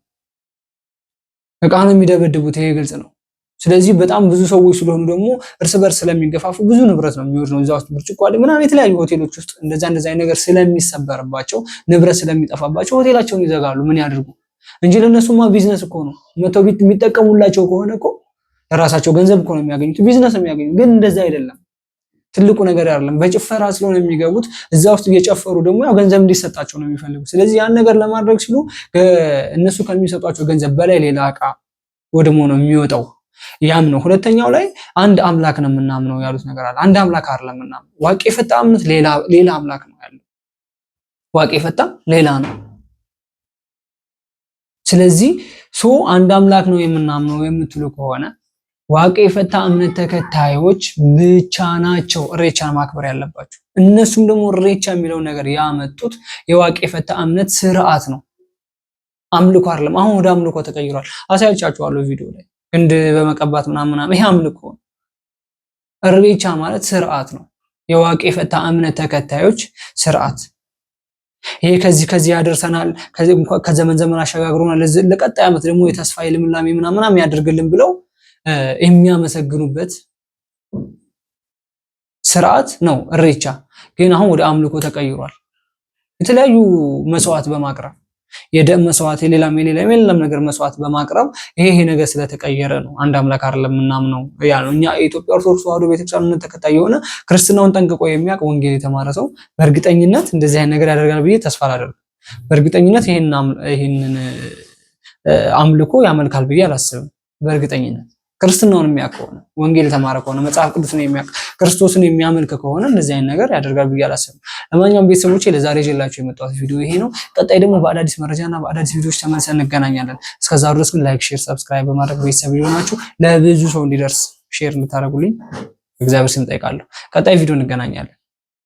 እቃ ነው የሚደበድቡት። ይሄ ግልጽ ነው። ስለዚህ በጣም ብዙ ሰዎች ስለሆኑ ደግሞ እርስ በርስ ስለሚገፋፉ ብዙ ንብረት ነው የሚወድ ነው። እዛ ውስጥ ብርጭቆ አለ ምናምን የተለያዩ ሆቴሎች ውስጥ እንደዛ አይነት ነገር ስለሚሰበርባቸው ንብረት ስለሚጠፋባቸው ሆቴላቸውን ይዘጋሉ። ምን ያድርጉ እንጂ ለነሱማ ቢዝነስ እኮ ነው። መተው የሚጠቀሙላቸው ከሆነ እኮ ለራሳቸው ገንዘብ እኮ ነው የሚያገኙት፣ ቢዝነስ ነው የሚያገኙት። ግን እንደዛ አይደለም። ትልቁ ነገር አይደለም። በጭፈራ ስለሆነ የሚገቡት እዛ ውስጥ እየጨፈሩ ደግሞ ያው ገንዘብ እንዲሰጣቸው ነው የሚፈልጉ። ስለዚህ ያን ነገር ለማድረግ ሲሉ እነሱ ከሚሰጧቸው ገንዘብ በላይ ሌላ ዕቃ ወድሞ ነው የሚወጣው። ያም ነው። ሁለተኛው ላይ አንድ አምላክ ነው የምናምነው ያሉት ነገር አለ። አንድ አምላክ አይደለም የምናምነው። ዋቄ ፈታ እምነት ሌላ አምላክ ነው ያለው። ዋቄ ፈታ ሌላ ነው። ስለዚህ አንድ አምላክ ነው የምናምነው የምትሉ ከሆነ ዋቄ ፈታ እምነት ተከታዮች ብቻ ናቸው ኢሬቻን ማክበር ያለባቸው። እነሱም ደግሞ ኢሬቻ የሚለው ነገር ያመጡት የዋቄ ፈታ እምነት ስርዓት ነው፣ አምልኮ አይደለም። አሁን ወደ አምልኮ ተቀይሯል። አሳያችኋለሁ ቪዲዮ ላይ ግንድ በመቀባት ምናምን ይሄ አምልኮ ነው። ኢሬቻ ማለት ስርዓት ነው፣ የዋቄ ፈታ እምነት ተከታዮች ስርዓት። ይሄ ከዚህ ያደርሰናል፣ ከዘመን ዘመን አሸጋግሮናል፣ ለቀጣይ ዓመት ደግሞ የተስፋ ልምላሜ ምናምን ያደርግልን ብለው የሚያመሰግኑበት ስርዓት ነው ኢሬቻ። ግን አሁን ወደ አምልኮ ተቀይሯል። የተለያዩ መስዋዕት በማቅረብ የደም መስዋዕት፣ የሌላም ነገር መስዋዕት በማቅረብ ይሄ ነገር ስለተቀየረ ነው አንድ አምላክ አይደለም ምናምነው ያለው። እኛ የኢትዮጵያ ኦርቶዶክስ ተዋሕዶ ቤተክርስቲያን ተከታይ የሆነ ክርስትናውን ጠንቅቆ የሚያውቅ ወንጌል የተማረ ሰው በእርግጠኝነት እንደዚህ አይነት ነገር ያደርጋል ብዬ ተስፋ አላደርግም። በእርግጠኝነት ይሄንን አምልኮ ያመልካል ብዬ አላስብም። በእርግጠኝነት ክርስትናውን የሚያውቅ ከሆነ ወንጌል የተማረ ከሆነ መጽሐፍ ቅዱስን የሚያውቅ ክርስቶስን የሚያመልክ ከሆነ እንደዚህ አይነት ነገር ያደርጋል ብዬ አላስብም። ለማንኛውም ቤተሰቦቼ ለዛሬ ይዤላችሁ የመጣሁት ቪዲዮ ይሄ ነው። ቀጣይ ደግሞ በአዳዲስ መረጃና በአዳዲስ ቪዲዮዎች ተመልሰን እንገናኛለን። እስከዛው ድረስ ግን ላይክ፣ ሼር፣ ሰብስክራይብ በማድረግ ቤተሰብ ይሆናችሁ ለብዙ ሰው እንዲደርስ ሼር እንድታደርጉልኝ እግዚአብሔር ስም ጠይቃለሁ። ቀጣይ ቪዲዮ እንገናኛለን።